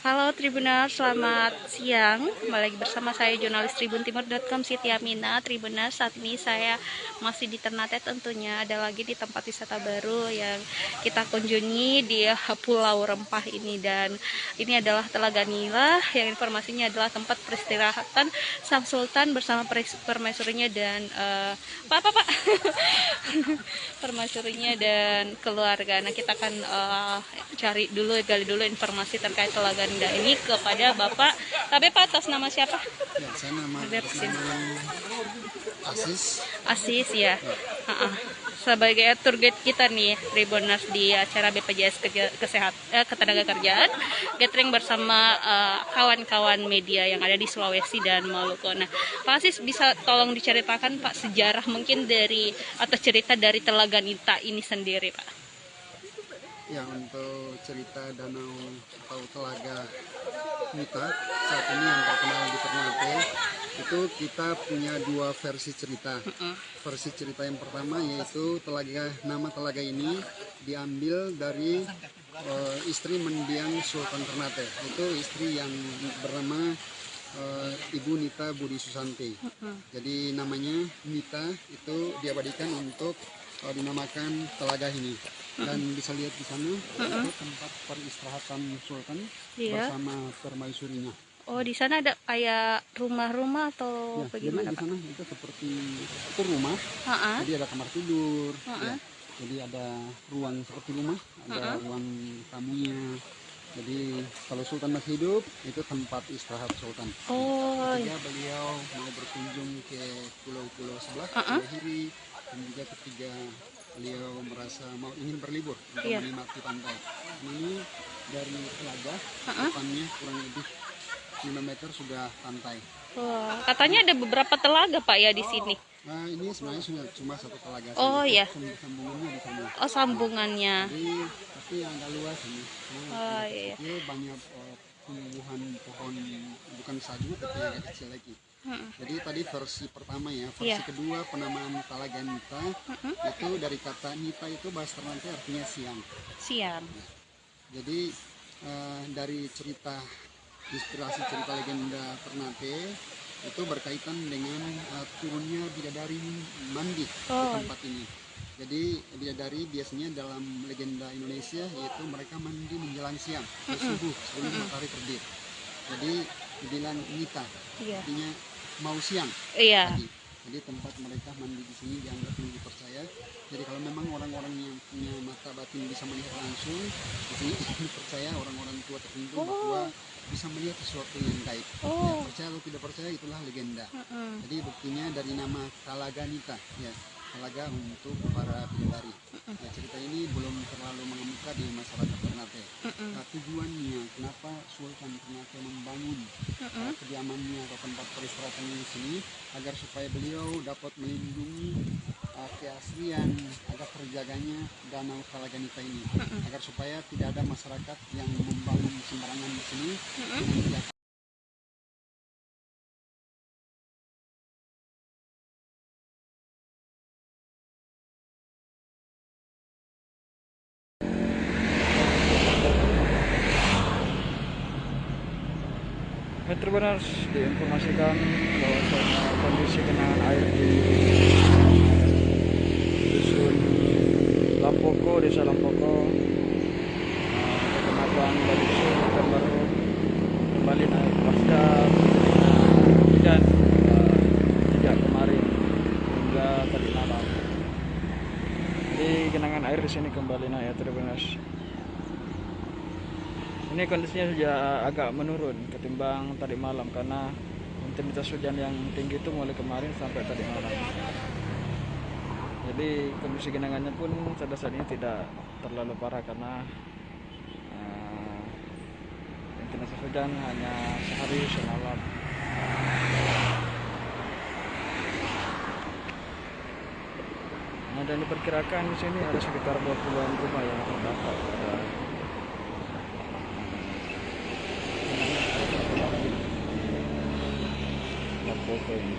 Halo Tribuners, selamat siang. Kembali lagi bersama saya jurnalis tribuntimur.com Siti Amina. Tribuners, saat ini saya masih di Ternate, tentunya ada lagi di tempat wisata baru yang kita kunjungi di Pulau Rempah ini. Dan ini adalah Telaga Nila yang informasinya adalah tempat peristirahatan Sang Sultan bersama permaisurinya dan Pak permaisurinya dan keluarga. Nah, kita akan gali dulu informasi terkait Telaga Nila ini kepada Bapak. Tapi Pak, atas nama siapa? Ya, saya nama Asis. Asis ya. Sebagai tour guide kita nih, Tribuners, di acara BPJS Ketenagakerjaan gathering bersama kawan-kawan media yang ada di Sulawesi dan Maluku. Nah, Pak Asis, bisa tolong diceritakan Pak sejarah mungkin atau cerita dari Telaga Nila ini sendiri, Pak? Ya, untuk cerita danau atau Telaga Nila saat ini yang terkenal di Ternate, itu kita punya dua versi cerita. Versi cerita yang pertama yaitu nama telaga ini diambil dari istri mendiang Sultan Ternate. Itu istri yang bernama Ibu Nita Budi Susanti. Jadi namanya Nita itu diabadikan untuk dinamakan telaga ini. Dan bisa lihat di sana itu tempat peristirahatan Sultan bersama permaisurinya. Oh, di sana ada kayak rumah-rumah atau Ya, bagaimana, jadi di sana itu seperti itu rumah. Jadi ada kamar tidur. Ya. Jadi ada ruang seperti rumah, ada ruang tamunya. Jadi kalau Sultan masih hidup, itu tempat istirahat Sultan. Ketika beliau mau berkunjung ke pulau-pulau sebelah, Pulau Hiri, dan juga ketika beliau merasa ingin berlibur untuk menikmati pantai. Ini dari telaga, depannya kurang lebih 5 meter sudah pantai. Katanya ada beberapa telaga Pak ya di sini. Nah, ini sebenarnya cuma satu telaga. Iya. Sambungannya di sana. Oh, sambungannya. Jadi tapi yang agak luas ini. Iya. Kecil, banyak tumbuhan pohon, bukan sagu tapi agak kecil lagi. Jadi tadi versi pertama ya, versi kedua penamaan Telaga Nila itu dari kata Nila itu bahasa Ternate artinya siang. Siang. Jadi dari inspirasi cerita legenda Ternate itu berkaitan dengan turunnya bidadari mandi di tempat ini. Jadi bidadari biasanya dalam legenda Indonesia yaitu mereka mandi menjelang siang, subuh sebelum matahari terbit. Jadi dibilang Nita, artinya mau siang pagi. Jadi tempat mereka mandi di sini dianggap lebih dipercaya. Jadi kalau memang orang-orang yang punya mata batin bisa melihat langsung, di sini dipercaya orang-orang tua tertentu bahwa bisa melihat sesuatu yang gaib. Ya, percaya atau tidak percaya itulah legenda. Jadi buktinya dari nama Telaga Nila, ya, telaga untuk para bidadari. Ya, cerita ini belum terlalu mengemuka di masyarakat Ternate. Nah, tujuannya kenapa Sultan Ternate membangun kediamannya atau tempat peristirahatan di sini agar supaya beliau dapat melindungi keaslian agar terjaganya danau Telaga Nila ini, agar supaya tidak ada masyarakat yang membangun sembarangan di sini. Tribuners, diinformasikan bahwa kondisi genangan air di dusun Lampoko, desa Lampoko, kecamatan Badusun, baru kembali naik pasca hujan sejak kemarin hingga tadi malam. Jadi genangan air di sini kembali naik, ya Tribuners. Ini kondisinya sudah agak menurun ketimbang tadi malam karena intensitas hujan yang tinggi itu mulai kemarin sampai tadi malam. Jadi kondisi genangannya pun pada saat ini tidak terlalu parah karena intensitas hujan hanya sehari semalam. Nah, dan diperkirakan di sini ada sekitar 20-an rumah yang terdampak pada Lampoko ini.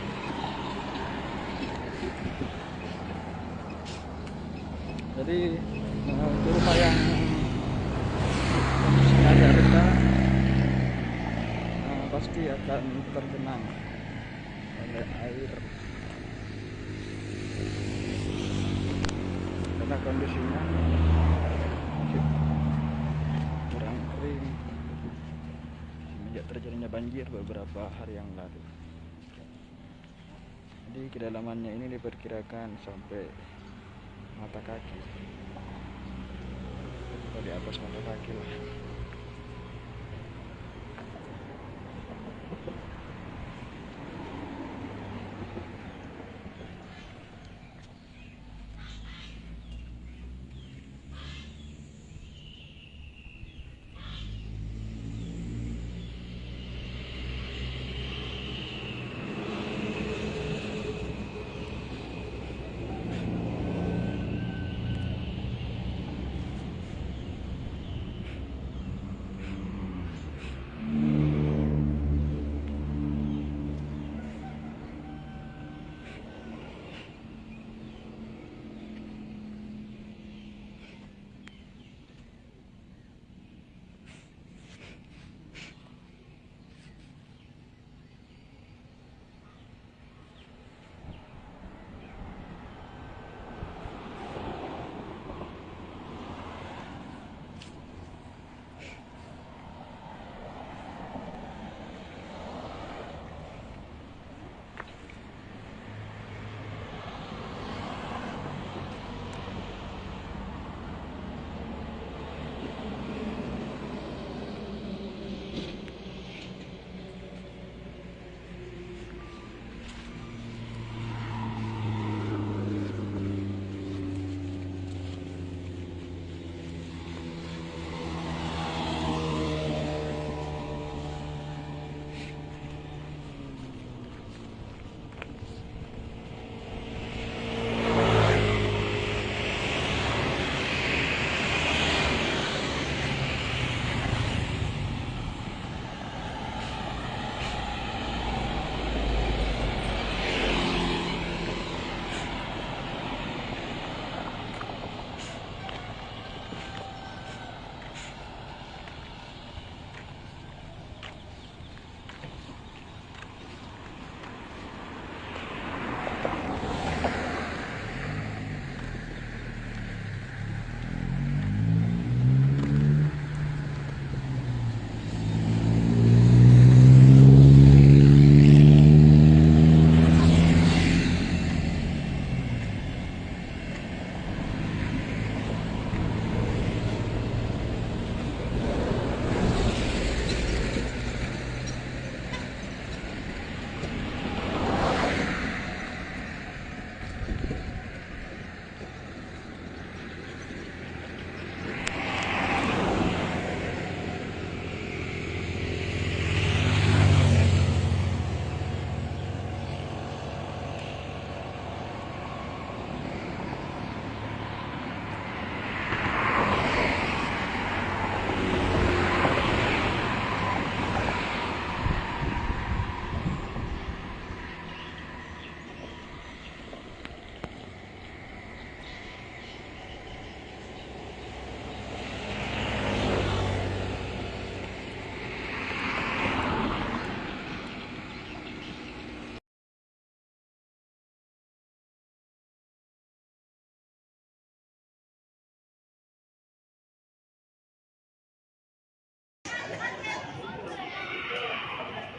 Jadi untuk rumah yang agak rendah pasti akan tergenang oleh air karena kondisinya masih kurang kering semenjak terjadinya banjir beberapa hari yang lalu. Jadi kedalamannya ini diperkirakan sampai mata kaki, atau di atas mata kaki lah.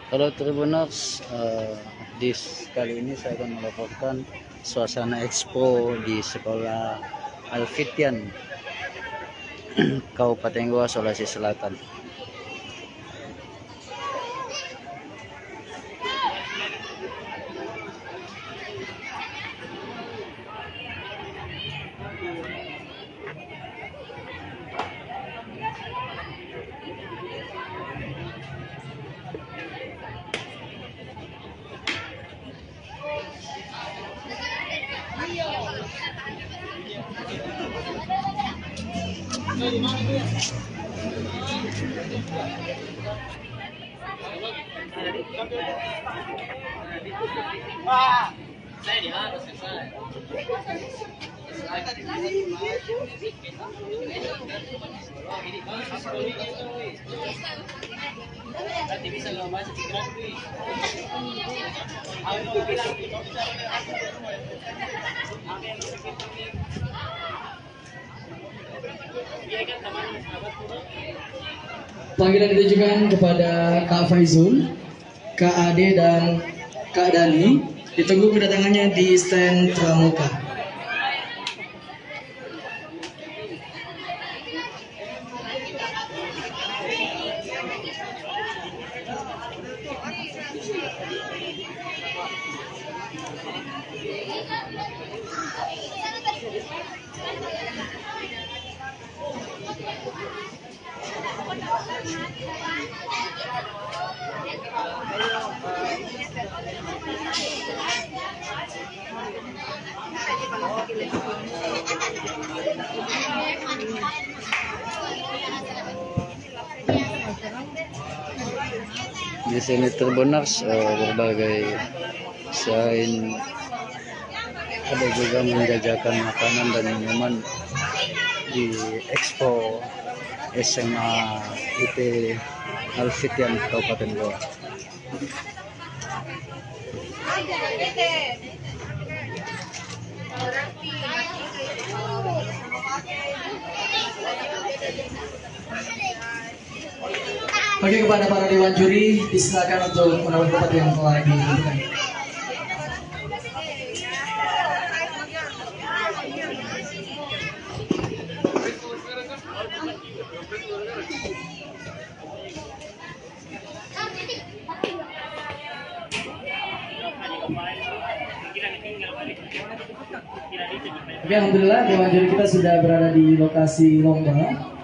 Halo Tribuners, kali ini saya akan melaporkan suasana expo di sekolah Alfitian, Kabupaten Goa, Sulawesi Selatan. Panggilan ditujukan kepada Kak Faizul, Kak Ade, dan Kak Dani. Ditunggu kedatangannya di stand Pramuka. Di sini Tribuners berbagai selain ada juga menjajakan makanan dan minuman di Expo SMA IP Alfitian Kabupaten Goa. Oke, kepada para dewan juri disilakan untuk menambah tempat yang telah ditentukan. Oke, alhamdulillah dewan juri kita sudah berada di lokasi lomba.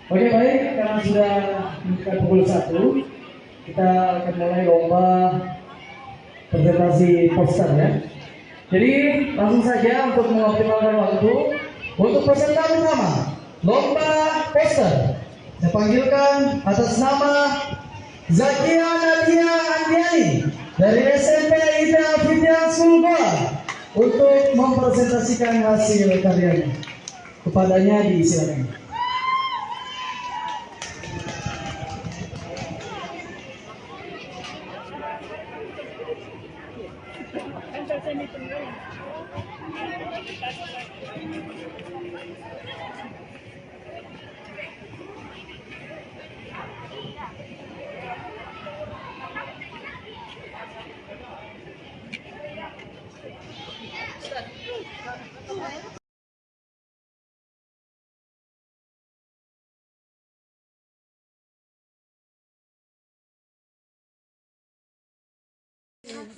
Oke, baik, karena sudah menunjukkan pukul 1, kita akan mulai lomba presentasi poster ya. Jadi langsung saja untuk mengoptimalkan waktu untuk peserta pertama lomba poster. Saya panggilkan atas nama Zakia Nadia Andiani dari SMP IP Alfitian Sulgoa untuk mempresentasikan hasil karyanya. Kepadanya disilakan.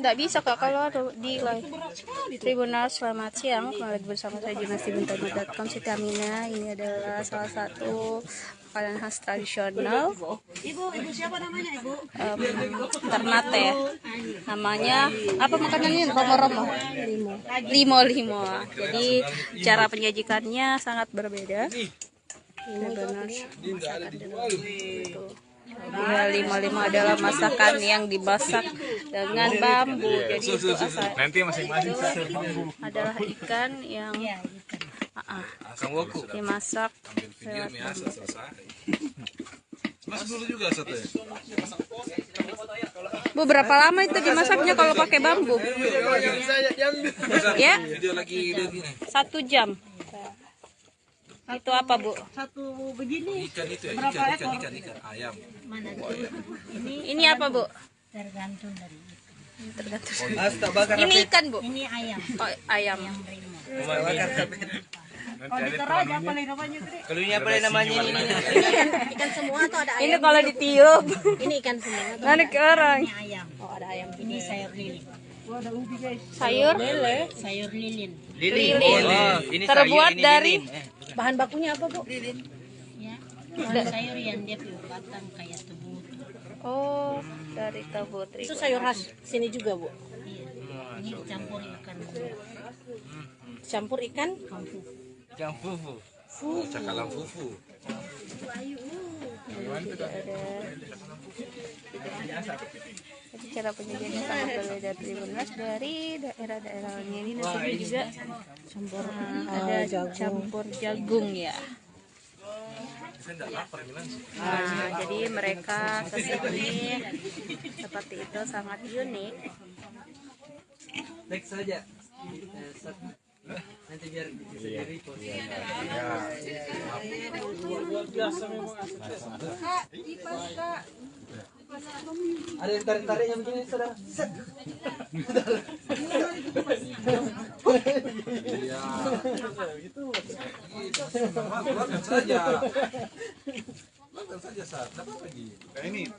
Nggak bisa Kak kalau di live. Tribuners, selamat siang, kembali lagi bersama saya Junasdibuntimer.com Siti Aminah. Ini adalah salah satu makanan khas tradisional Ibu siapa namanya Ibu? Ternate ya. Namanya apa makanan ini? Romo-romo? Limo. Jadi cara penyajikannya sangat berbeda. Ini benar masakan itu. Lima adalah masakan yang dimasak dengan bambu. Jadi itu asal. Nanti masing-masing bambu. Adalah ikan yang dimasak lewat bambu. Bu, berapa lama itu dimasaknya kalau pakai bambu? Ya, 1 jam. Itu apa, Bu? Satu begini Ikan itu ya, berapa ekor? ikan ayam. Ini apa, Bu? Tergantung dari itu. Tergantung. Ini ikan, Bu. Ini ayam. Oh, ayam. Oh, diteraja apa namanya gede? Kalau ini apa namanya ini? Ikan semua atau ada Ini kalau ditiup. Ini ikan semua atau Nanti ke orang. ini ayam? Oh, ada ayam. Ini sayur lilin. Sayur Sayur lilin. lilin. Ini Terbuat dari Bahan bakunya apa, Bu? Lilin. Ya. Bahan sayur yang dia punya batang kayak tebu. Oh, dari tebu terigu. Itu sayur khas sini juga, Bu? Iya. Ini dicampur ikan. Campur ikan. Ikan fufu. Cakalang fufu. Jadi cara penyajiannya sangat berbeda dari daerah-daerah lainnya. Ini nasinya juga campur ada campur jagung ya. Nah, jadi mereka kesini seperti itu sangat unik. Next saja. Nanti biar bisa jadi ada yang tarik-tariknya begini, saudara. Iya. Makan saja. Makan saja, Sat. Dapat lagi. Nah, ini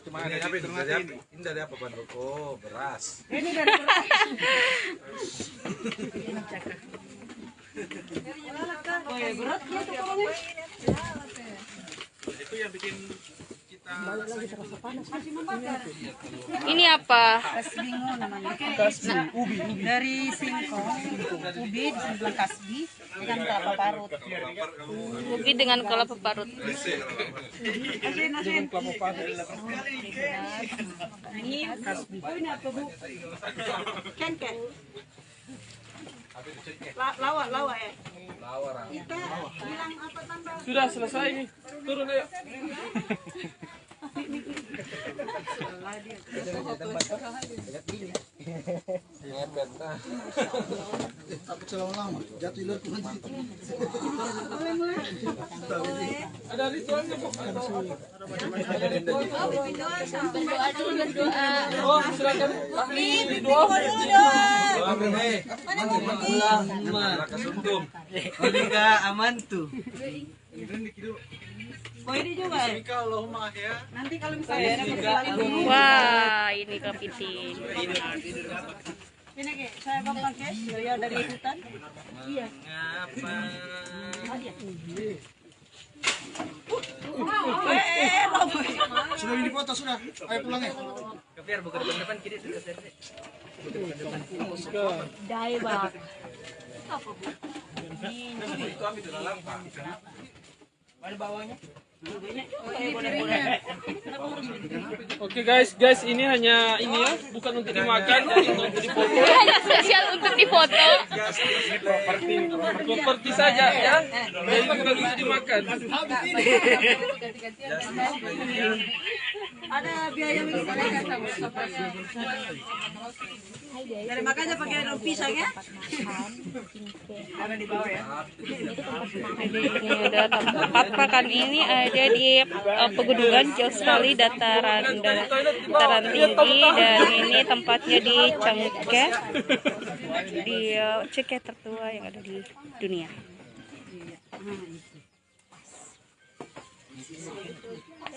cuma ada apa itu? Ini dari apa, Bang? Oh, beras. Ini dari beras. Oh, ya, berat ya tuh. Itu yang bikin kita Ini apa? Kasbingo namanya. Ubi. Dari singkong, ubi dengan kasbi dengan kelapa parut. Ubi dengan kelapa parut. Ini kasbi. Oh, ini apa, Bu? Ken. Lawa ya. Kita bilang apa tambah? Sudah selesai ini. Turun ayo. Takut terlalu lama, jatuh iler Tuhan di situ. Ada ritualnya kok. Berdoa dulu, berdoa. Oh, silakan. Ahli doa. aman tuh. Oh, ini juga ya? Nanti kalau misalnya ada kecuali Wah, ini kepiting. ini kayak saya bapak cash ya dari hutan. Iya. Sudah ini foto sudah, ayo pulang ya. Biar bukan depan kiri sudah selesai. Daibak. Itu ambil di dalam Pak. Mana bawahnya? Oke guys, ini hanya ini ya, bukan untuk dimakan, untuk difoto. Hanya spesial untuk difoto. Properti saja ya. Jadi bukan untuk dimakan. Ada biaya misalnya dari makanya pakai daun pisang ya. Ada di bawah ya. Ini ada tempat makan ini ada di pegunungan jauh sekali dataran tinggi dan ini tempatnya di Cengkeh, di Cengkeh tertua yang ada di dunia.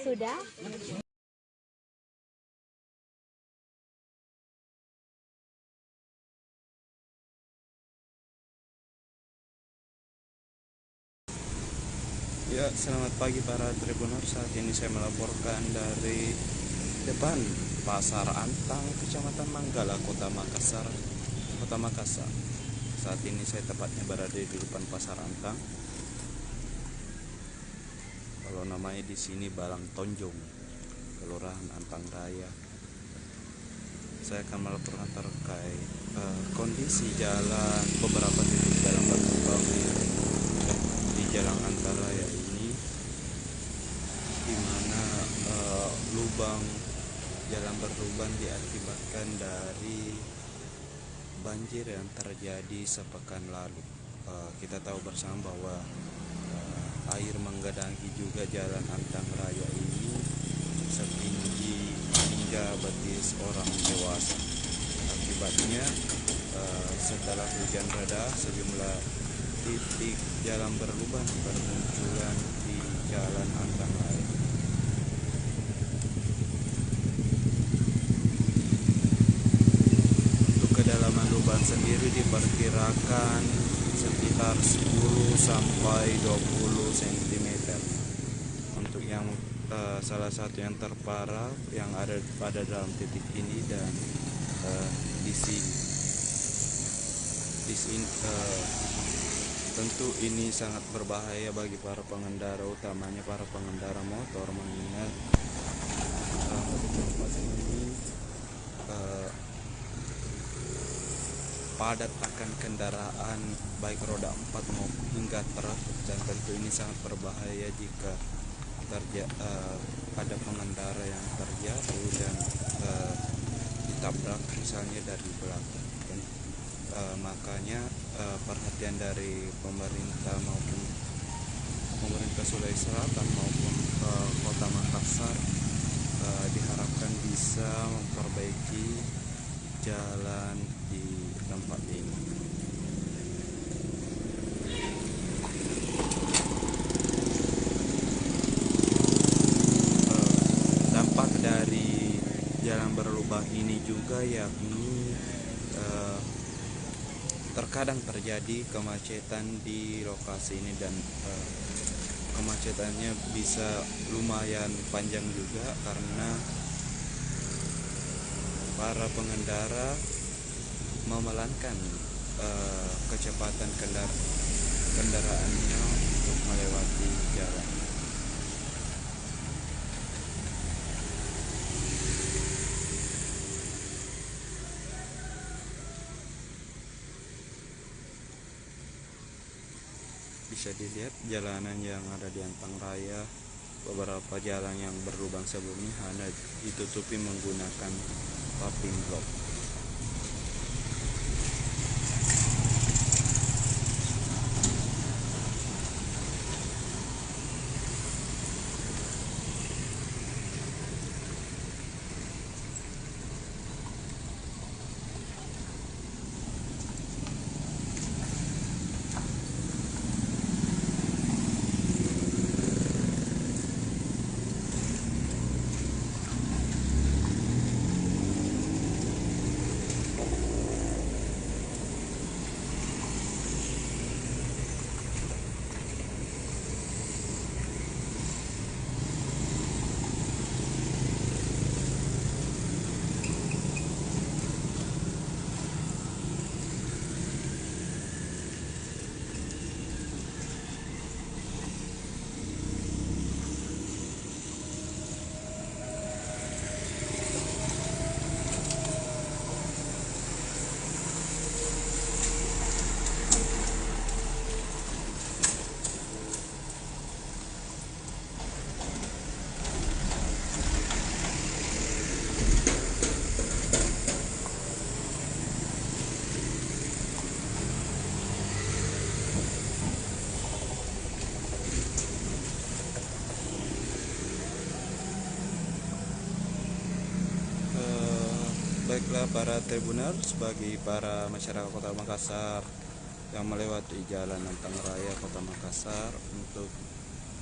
Sudah. Ya, selamat pagi para Tribuners. Saat ini saya melaporkan dari depan Pasar Antang, Kecamatan Manggala, Kota Makassar. Saat ini saya tepatnya berada di depan Pasar Antang. Kalau namanya di sini Balang Tonjong, Kelurahan Antang Raya. Saya akan melaporkan terkait kondisi jalan, beberapa titik jalan berlubang di Jalan Antara Raya ini, di mana lubang jalan berlubang diakibatkan dari banjir yang terjadi sepekan lalu. Kita tahu bersama bahwa air menggenangi juga jalan Antang Raya ini setinggi hingga betis orang dewasa. Akibatnya setelah hujan reda, sejumlah titik jalan berlubang bermunculan di jalan Antang Raya. Untuk kedalaman lubang sendiri diperkirakan sekitar 10 sampai 20 cm. Untuk yang salah satu yang terparah yang ada pada dalam titik ini dan di sini tentu ini sangat berbahaya bagi para pengendara, utamanya para pengendara motor, mengingat tempat ini padat akan kendaraan baik roda 4 maupun hingga truk, dan tentu ini sangat berbahaya jika ada pengendara yang terjatuh dan ditabrak misalnya dari belakang. Makanya perhatian dari pemerintah maupun pemerintah Sulawesi Selatan maupun Kota Makassar diharapkan bisa memperbaiki jalan di tempat ini. Dampak dari jalan berlubang ini juga yakni terkadang terjadi kemacetan di lokasi ini, dan kemacetannya bisa lumayan panjang juga karena para pengendara memelankan kecepatan kendaraannya untuk melewati jalan. Bisa dilihat jalanan yang ada di Antang Raya, beberapa jalan yang berlubang sebelumnya hanya ditutupi menggunakan paving block. Baiklah para tribuners, bagi para masyarakat Kota Makassar yang melewati jalan Antang Raya Kota Makassar untuk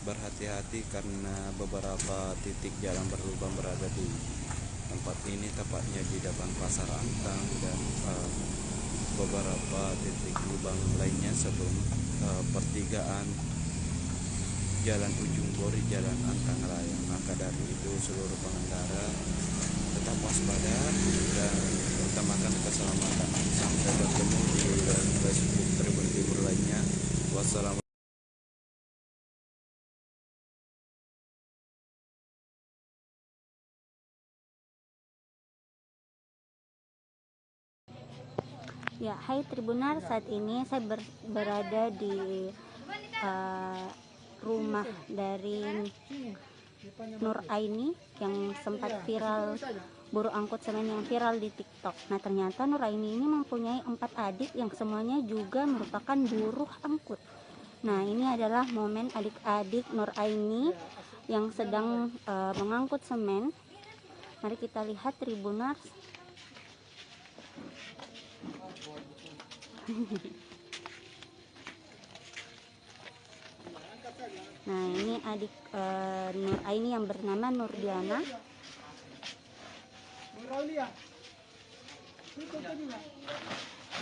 berhati-hati karena beberapa titik jalan berlubang berada di tempat ini, tepatnya di depan Pasar Antang dan beberapa titik lubang lainnya sebelum pertigaan Jalan Ujung Gori, Jalan Antang Raya. Maka dari itu seluruh pengendara tetap waspada dan utamakan keselamatan. Sampai bertemu di Facebook Tribun Timur lainnya. Wassalamualaikum. Ya, hai Tribunar, saat ini saya berada di rumah dari Nur Aini yang sempat viral, buruh angkut semen yang viral di TikTok. Nah, ternyata Nur Aini ini mempunyai 4 adik yang semuanya juga merupakan buruh angkut. Nah, ini adalah momen adik-adik Nur Aini yang sedang mengangkut semen. Mari kita lihat Tribuners. Nah, ini adik Nur Aini yang bernama Nurdiana.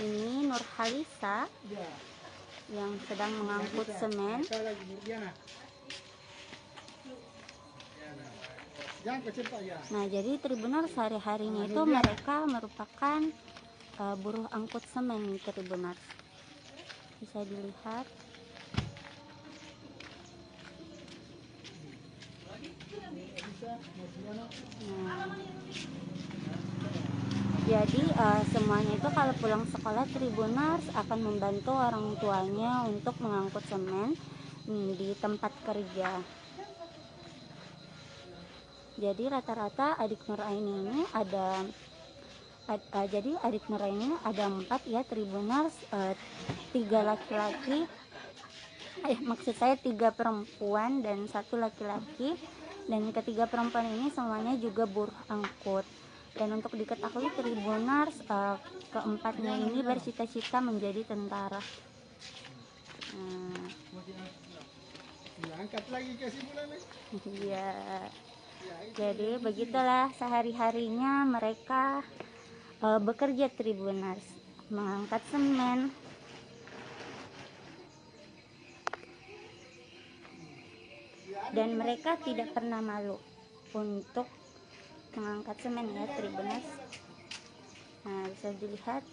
Ini Nur Halisa yang sedang mengangkut semen. Nah, jadi Tribuners sehari-harinya itu mereka merupakan buruh angkut semen, Tribuners. Bisa dilihat. Nah, jadi semuanya itu kalau pulang sekolah Tribuners akan membantu orang tuanya untuk mengangkut semen di tempat kerja. Jadi rata-rata adik Nur Aini ini ada jadi adik Nur Aini ada 4 ya Tribuners, 3 laki-laki, maksud saya 3 perempuan dan 1 laki-laki. Dan ketiga perempuan ini semuanya juga buruh angkut. Dan untuk diketahui Tribuners, keempatnya ini bercita-cita menjadi tentara. Iya. Jadi begitulah sehari-harinya mereka bekerja Tribuners, mengangkat semen. Dan mereka tidak pernah malu untuk mengangkat semen ya Tribuners. Nah, bisa dilihat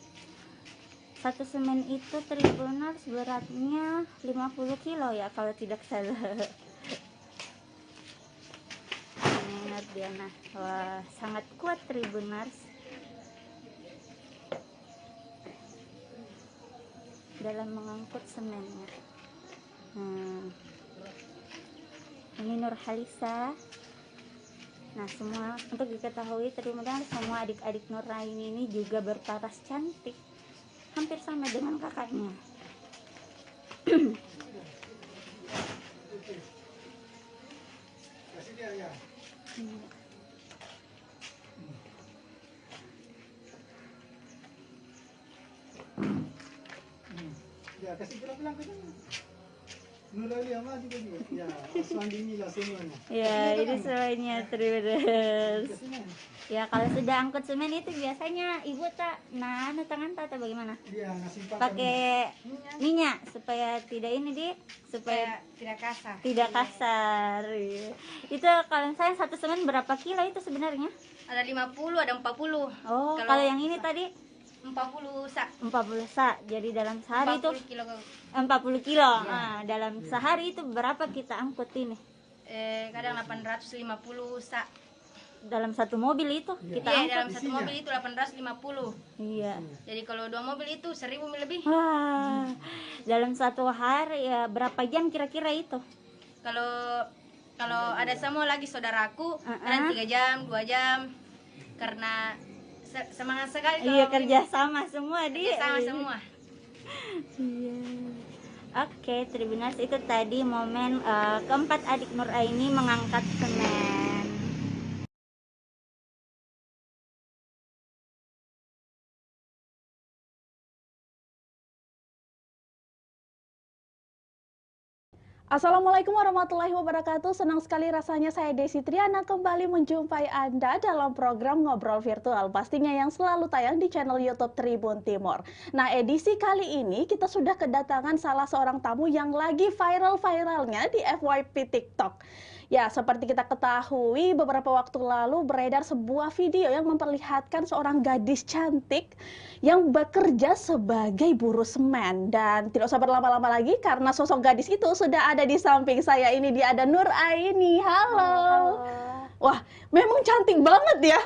satu semen itu Tribuners beratnya 50 kilo ya kalau tidak salah. Ini Nurdiana, wah sangat kuat Tribuners dalam mengangkut semennya. Ini Nur Halisa. Nah, semua untuk diketahui Tribuners, semua adik-adik Nur Aini ini juga berparas cantik, hampir sama dengan kakaknya. Ya, kasih bilang ke sana. Nurali sama juga. Ya, selanjutnya lah semuanya. Ya, ini semuanya Tribuners. Ya, kalau sudah angkut semen itu biasanya ibu tak tangan atau bagaimana? Iya, ngasih pakai minyak supaya tidak supaya tidak kasar. Tidak kasar. Ya. Itu kalau saya satu semen berapa kilo itu sebenarnya? Ada 50, ada 40. Oh, kalau yang ini tadi 40 sak. 40 sak. Jadi dalam sehari 40 itu kilo. 40 kilo. Nah, dalam sehari itu berapa kita angkut ini? Kadang 850 sak. Dalam satu mobil itu kita angkut. Dalam satu mobil itu 850. Iya. Jadi kalau 2 mobil itu 1000 lebih. Wah. Dalam satu hari ya berapa jam kira-kira itu? Kalau ada semua lagi saudaraku, kadang 3 jam, 2 jam. Karena semangat sekali. Iya, kerja sama semua sama semua. Iya. Oke, Tribuners, itu tadi momen keempat adik Nur Aini mengangkat semen. Assalamualaikum warahmatullahi wabarakatuh. Senang sekali rasanya saya Desi Triana kembali menjumpai Anda dalam program Ngobrol Virtual, pastinya yang selalu tayang di channel YouTube Tribun Timur. Nah, edisi kali ini kita sudah kedatangan salah seorang tamu yang lagi viral-viralnya di FYP TikTok. Ya, seperti kita ketahui beberapa waktu lalu beredar sebuah video yang memperlihatkan seorang gadis cantik yang bekerja sebagai buruh semen. Dan tidak usah berlama-lama lagi karena sosok gadis itu sudah ada di samping saya. Ini dia, ada Nur Aini. Halo. Wah, memang cantik banget ya.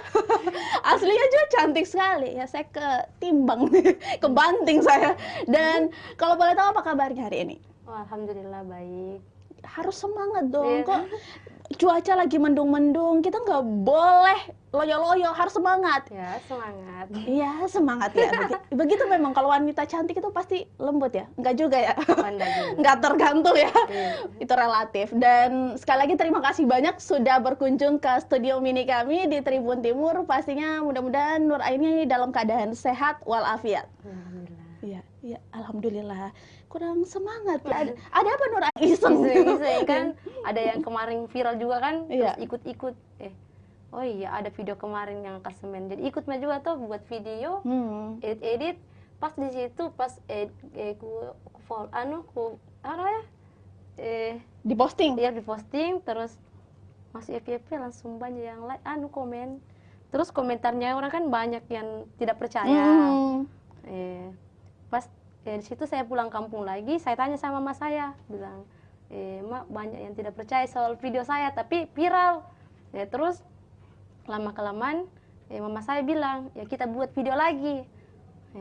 Aslinya juga cantik sekali. Ya, saya ketimbang, kebanting saya. Dan kalau boleh tahu apa kabarnya hari ini? Oh, alhamdulillah baik. Harus semangat dong, kok cuaca lagi mendung-mendung, kita nggak boleh loyo-loyo, harus semangat. Ya, semangat. Iya, semangat ya. Begitu memang kalau wanita cantik itu pasti lembut ya? Enggak juga ya? Enggak tergantung ya. Itu relatif. Dan sekali lagi terima kasih banyak sudah berkunjung ke studio mini kami di Tribun Timur. Pastinya mudah-mudahan Nur Aini dalam keadaan sehat walafiat. Iya, iya, alhamdulillah. Kurang semangat. Ada apa Nur Aini? Iseng kan. Ada yang kemarin viral juga kan, Iya. terus ikut-ikut. Oh iya, ada video kemarin yang angkat semen. Jadi ikut juga tuh buat video, edit. Pas di situ pas diposting. Iya, diposting terus masih FYP langsung banyak yang like komen. Terus komentarnya orang kan banyak yang tidak percaya. Pas di situ saya pulang kampung lagi, saya tanya sama mama saya, bilang, "Mak, banyak yang tidak percaya soal video saya, tapi viral." Terus lama-kelamaan mama saya bilang, "Ya kita buat video lagi."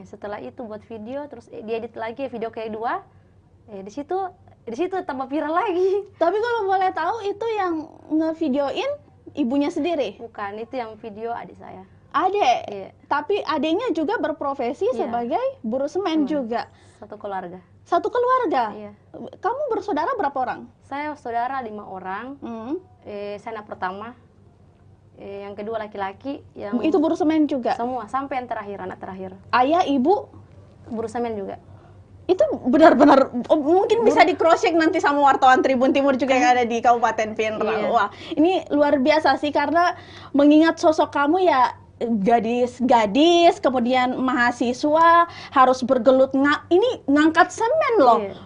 Setelah itu buat video, terus diedit lagi video kedua. Di situ tambah viral lagi. Tapi kalau boleh tahu itu yang ngevideoin ibunya sendiri? Bukan, itu yang video adik saya. Adik? Iya. Tapi adiknya juga berprofesi sebagai buruh semen juga? Satu keluarga. Satu keluarga? Iya. Kamu bersaudara berapa orang? Saya saudara 5 orang. Saya anak pertama. Yang kedua laki-laki. Itu buruh semen juga? Semua, sampai yang terakhir, anak terakhir. Ayah, ibu? Buruh semen juga. Itu benar-benar mungkin bisa di cross check nanti sama wartawan Tribun Timur juga yang ada di Kabupaten Pinrang. Iya. Wah, ini luar biasa sih karena mengingat sosok kamu ya gadis, kemudian mahasiswa harus bergelut ini ngangkat semen loh. Iya.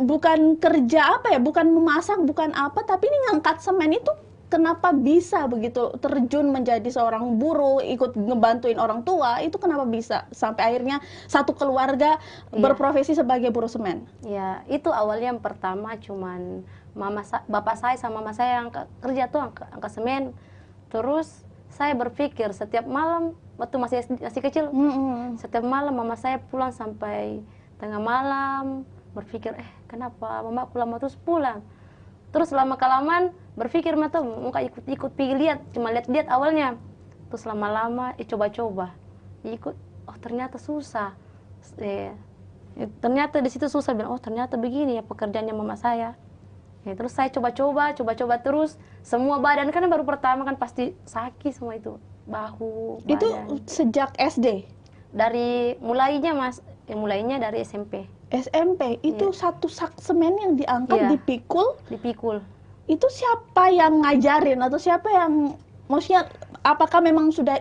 Bukan kerja apa ya, bukan memasak, bukan apa, tapi ini ngangkat semen itu kenapa bisa begitu terjun menjadi seorang buruh, ikut ngebantuin orang tua, itu kenapa bisa sampai akhirnya satu keluarga berprofesi sebagai buruh semen? Ya, itu awalnya yang pertama cuman bapak saya sama mama saya yang kerja tuh angkat semen. Terus saya berpikir setiap malam waktu masih kecil, setiap malam mama saya pulang sampai tengah malam, berpikir kenapa mama pulang terus pulang. Terus lama-kelamaan berpikir muka ikut pergi lihat, cuma lihat awalnya. Terus lama-lama coba-coba ikut, ternyata susah. Ternyata di situ susah, bilang ternyata begini ya pekerjaannya mama saya. Terus saya coba-coba terus, semua badan kan baru pertama kan pasti sakit semua itu, bahu, badan. Itu sejak SD? Dari mulainya dari SMP. SMP itu satu sak semen yang diangkat dipikul. Itu siapa yang ngajarin atau siapa yang maksudnya apakah memang sudah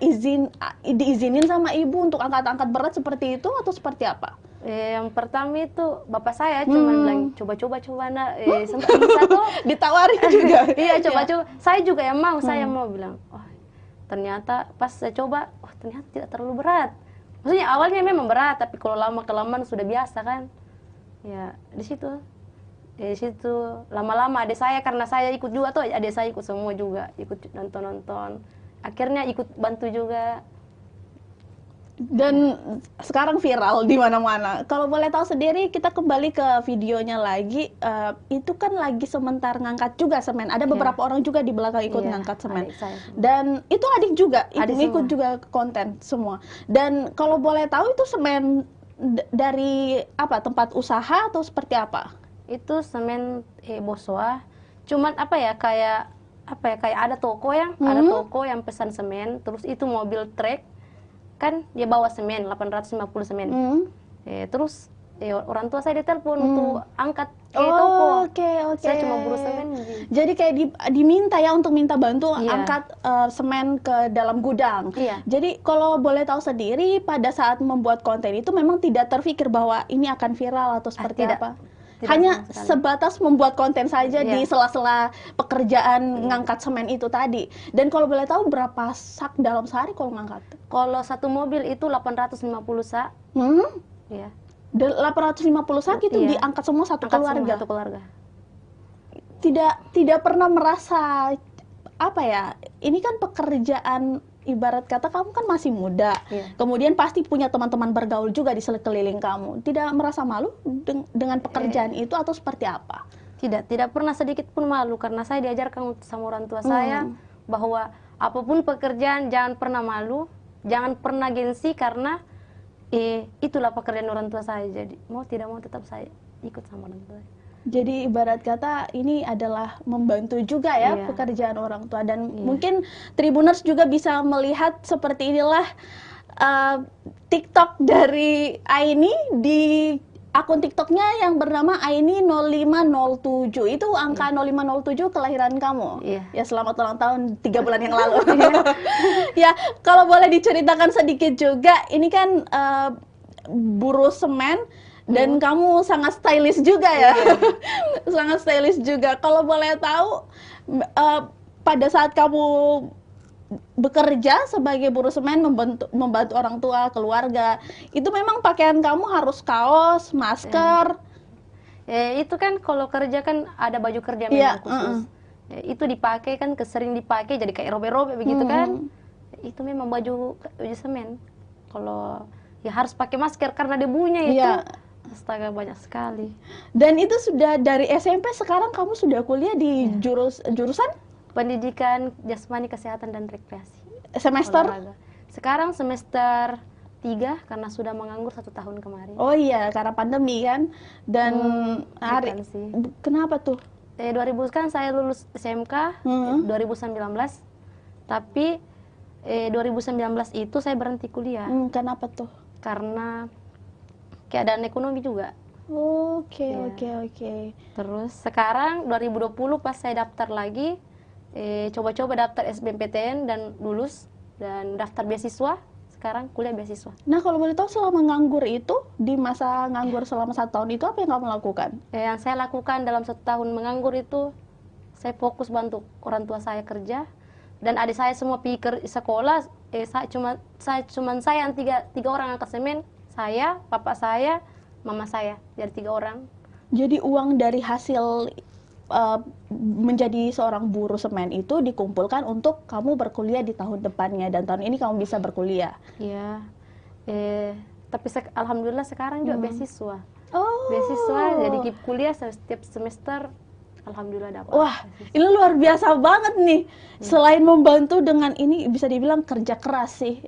diizinin sama ibu untuk angkat-angkat berat seperti itu atau seperti apa? Yang pertama itu bapak saya cuma bilang coba nak sampai bisa tuh ditawarin juga. Iya coba. Saya juga yang mau, saya mau bilang ternyata pas saya coba ternyata tidak terlalu berat. Maksudnya awalnya memang berat, tapi kalau lama-kelamaan sudah biasa kan. Ya di situ lama-lama adik saya, karena saya ikut juga tuh, adik saya ikut semua juga, ikut nonton. Akhirnya ikut bantu juga. Dan sekarang viral di mana-mana. Kalau boleh tahu sendiri, kita kembali ke videonya lagi. Itu kan lagi sementar ngangkat juga semen. Ada beberapa orang juga di belakang ikut ngangkat semen. Dan itu adik juga, ikut juga konten semua. Dan kalau boleh tahu itu semen dari apa? Tempat usaha atau seperti apa? Itu semen Bosoa. Cuman kayak ada toko yang pesan semen, terus itu mobil truk kan dia bawa semen 850 semen. Terus orang tua saya ditelepon untuk angkat ke toko. Oke. Saya cuma buruh semen. Jadi kayak diminta ya untuk minta bantu angkat semen ke dalam gudang. Jadi kalau boleh tahu sendiri pada saat membuat konten itu memang tidak terfikir bahwa ini akan viral atau seperti apa? Hanya sebatas membuat konten saja di sela-sela pekerjaan ngangkat semen itu tadi. Dan kalau boleh tahu berapa sak dalam sehari kalau ngangkat? Kalau satu mobil itu 850 sak. 850 sak itu diangkat semua satu keluarga. Satu keluarga. Tidak pernah merasa apa ya? Ini kan pekerjaan, ibarat kata kamu kan masih muda, kemudian pasti punya teman-teman bergaul juga di sekeliling kamu. Tidak merasa malu dengan pekerjaan itu atau seperti apa? Tidak pernah sedikit pun malu karena saya diajarkan sama orang tua saya bahwa apapun pekerjaan jangan pernah malu, jangan pernah gengsi karena itulah pekerjaan orang tua saya. Jadi mau tidak mau tetap saya ikut sama orang tua. Jadi ibarat kata ini adalah membantu juga ya pekerjaan orang tua, dan mungkin Tribuners juga bisa melihat seperti inilah TikTok dari Aini di akun TikToknya yang bernama Aini 0507. Itu angka 0507 kelahiran kamu. Ya, selamat ulang tahun 3 bulan yang lalu. Ya, kalau boleh diceritakan sedikit juga, ini kan buruh semen dan kamu sangat stylish juga ya. Sangat stylish juga. Kalau boleh tahu pada saat kamu bekerja sebagai buruh semen, membantu orang tua, keluarga, itu memang pakaian kamu harus kaos, masker. Itu kan kalau kerja kan ada baju kerja memang khusus. Itu dipakai kan, sering dipakai jadi kayak robek-robek begitu kan. Itu memang baju semen. Kalau ya harus pakai masker karena debunya itu. Astaga, banyak sekali. Dan itu sudah dari SMP, sekarang kamu sudah kuliah di jurusan Pendidikan Jasmani, Kesehatan, dan Rekreasi. Semester? Olahraga. Sekarang semester 3 karena sudah menganggur 1 tahun kemarin. Oh iya, karena pandemi kan. Dan kenapa tuh? 2000 kan saya lulus SMK 2019. Tapi 2019 itu saya berhenti kuliah. Kenapa tuh? Karena keadaan ekonomi juga. Oke. Terus sekarang 2020 pas saya daftar lagi, coba-coba daftar SBMPTN dan lulus, dan daftar beasiswa, sekarang kuliah beasiswa. Nah, kalau boleh tahu selama nganggur itu, di masa nganggur selama 1 tahun itu apa yang kamu lakukan? Yang saya lakukan dalam 1 tahun menganggur itu, saya fokus bantu orang tua saya kerja, dan adik saya semua pergi sekolah. Saya yang tiga orang angkat semen, saya, papa saya, mama saya, jadi 3 orang. Jadi uang dari hasil menjadi seorang buruh semen itu dikumpulkan untuk kamu berkuliah di tahun depannya, dan tahun ini kamu bisa berkuliah. Iya. Tapi alhamdulillah sekarang juga beasiswa. Oh. Beasiswa, jadi kuliah setiap semester. Alhamdulillah dapat. Wah, ini luar biasa banget nih. Selain membantu dengan ini, bisa dibilang kerja keras sih.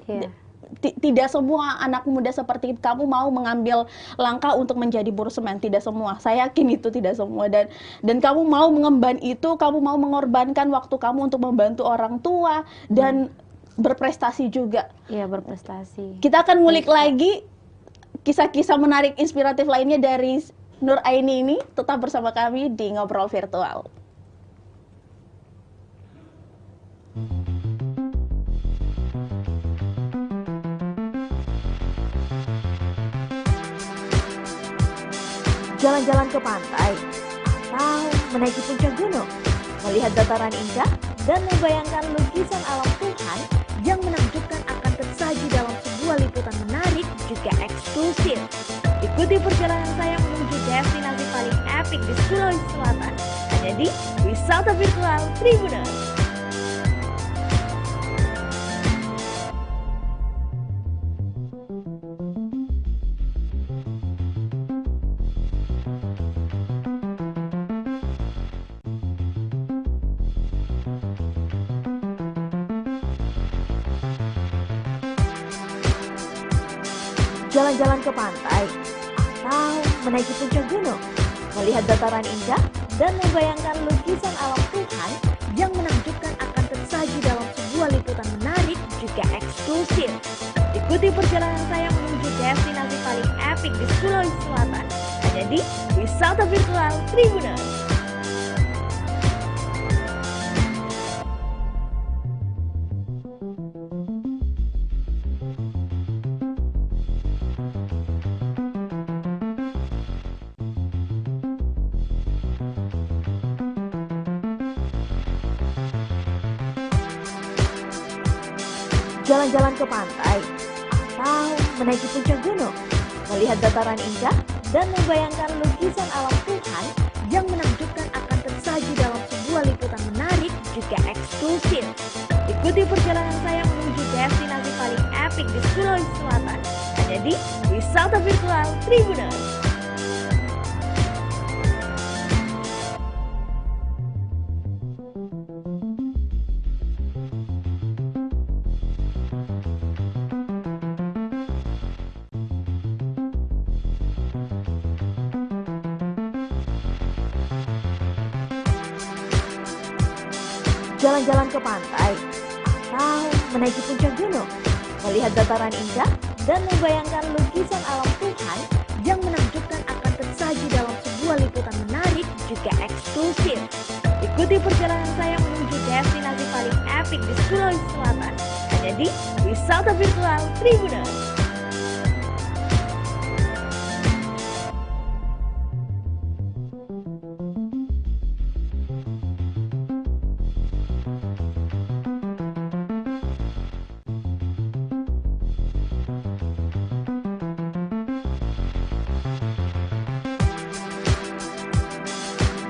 Tidak semua anak muda seperti kamu mau mengambil langkah untuk menjadi buruh semen. Tidak semua. Saya yakin itu tidak semua. Dan kamu mau mengemban itu, kamu mau mengorbankan waktu kamu untuk membantu orang tua dan berprestasi juga. Iya, berprestasi. Kita akan ngulik lagi kisah-kisah menarik inspiratif lainnya dari Nur Aini ini. Tetap bersama kami di Ngobrol Virtual. Jalan-jalan ke pantai, atau menaiki puncak gunung, melihat dataran indah, dan membayangkan lukisan alam Tuhan yang menakjubkan akan tersaji dalam sebuah liputan menarik juga eksklusif. Ikuti perjalanan saya menuju destinasi paling epik di Sulawesi Selatan, hanya di Wisata Virtual Tribuners. Jalan-jalan ke pantai, atau menaiki puncak gunung, melihat dataran indah, dan membayangkan lukisan alam Tuhan yang menakjubkan akan tersaji dalam sebuah liputan menarik juga eksklusif. Ikuti perjalanan saya menuju destinasi paling epik di Sulawesi Selatan, hanya di Wisata Virtual Tribuners. Jalan-jalan ke pantai, atau menaiki puncak gunung, melihat dataran indah, dan membayangkan lukisan alam Tuhan yang menakjubkan akan tersaji dalam sebuah liputan menarik juga eksklusif. Ikuti perjalanan saya menuju destinasi paling epik di Sulawesi Selatan, hanya di Wisata Virtual Tribuners. jalan-jalan ke pantai, atau menaiki puncak gunung, melihat dataran indah, dan membayangkan lukisan alam Tuhan yang menakjubkan akan tersaji dalam sebuah liputan menarik juga eksklusif. Ikuti perjalanan saya menuju destinasi paling epik di Sulawesi Selatan, hanya di Wisata Virtual Tribuners.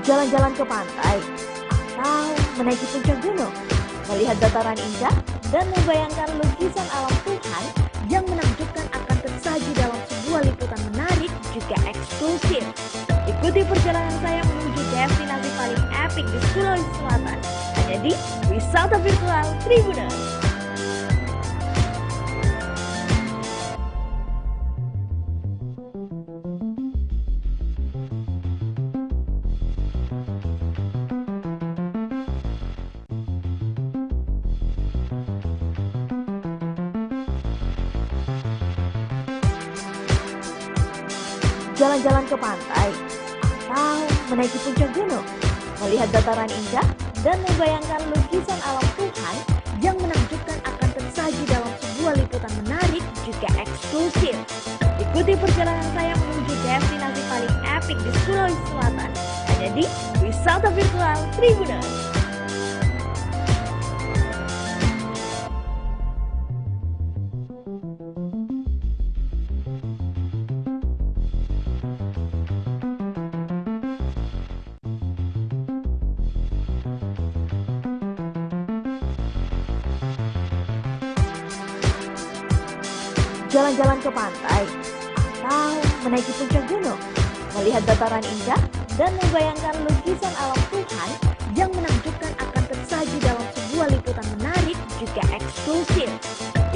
Jalan-jalan ke pantai, atau menaiki puncak gunung, melihat dataran indah, dan membayangkan lukisan alam Tuhan yang menakjubkan akan tersaji dalam sebuah liputan menarik juga eksklusif. Ikuti perjalanan saya menuju destinasi paling epik di Sulawesi Selatan, hanya di Wisata Virtual Tribuners. Jalan-jalan ke pantai, atau menaiki puncak gunung, melihat dataran indah, dan membayangkan lukisan alam Tuhan yang menakjubkan akan tersaji dalam sebuah liputan menarik juga eksklusif. Ikuti perjalanan saya menuju destinasi paling epik di Sulawesi Selatan, hanya di Wisata Virtual Tribuners. Jalan-jalan ke pantai, atau menaiki puncak gunung, melihat dataran indah, dan membayangkan lukisan alam Tuhan yang menakjubkan akan tersaji dalam sebuah liputan menarik juga eksklusif.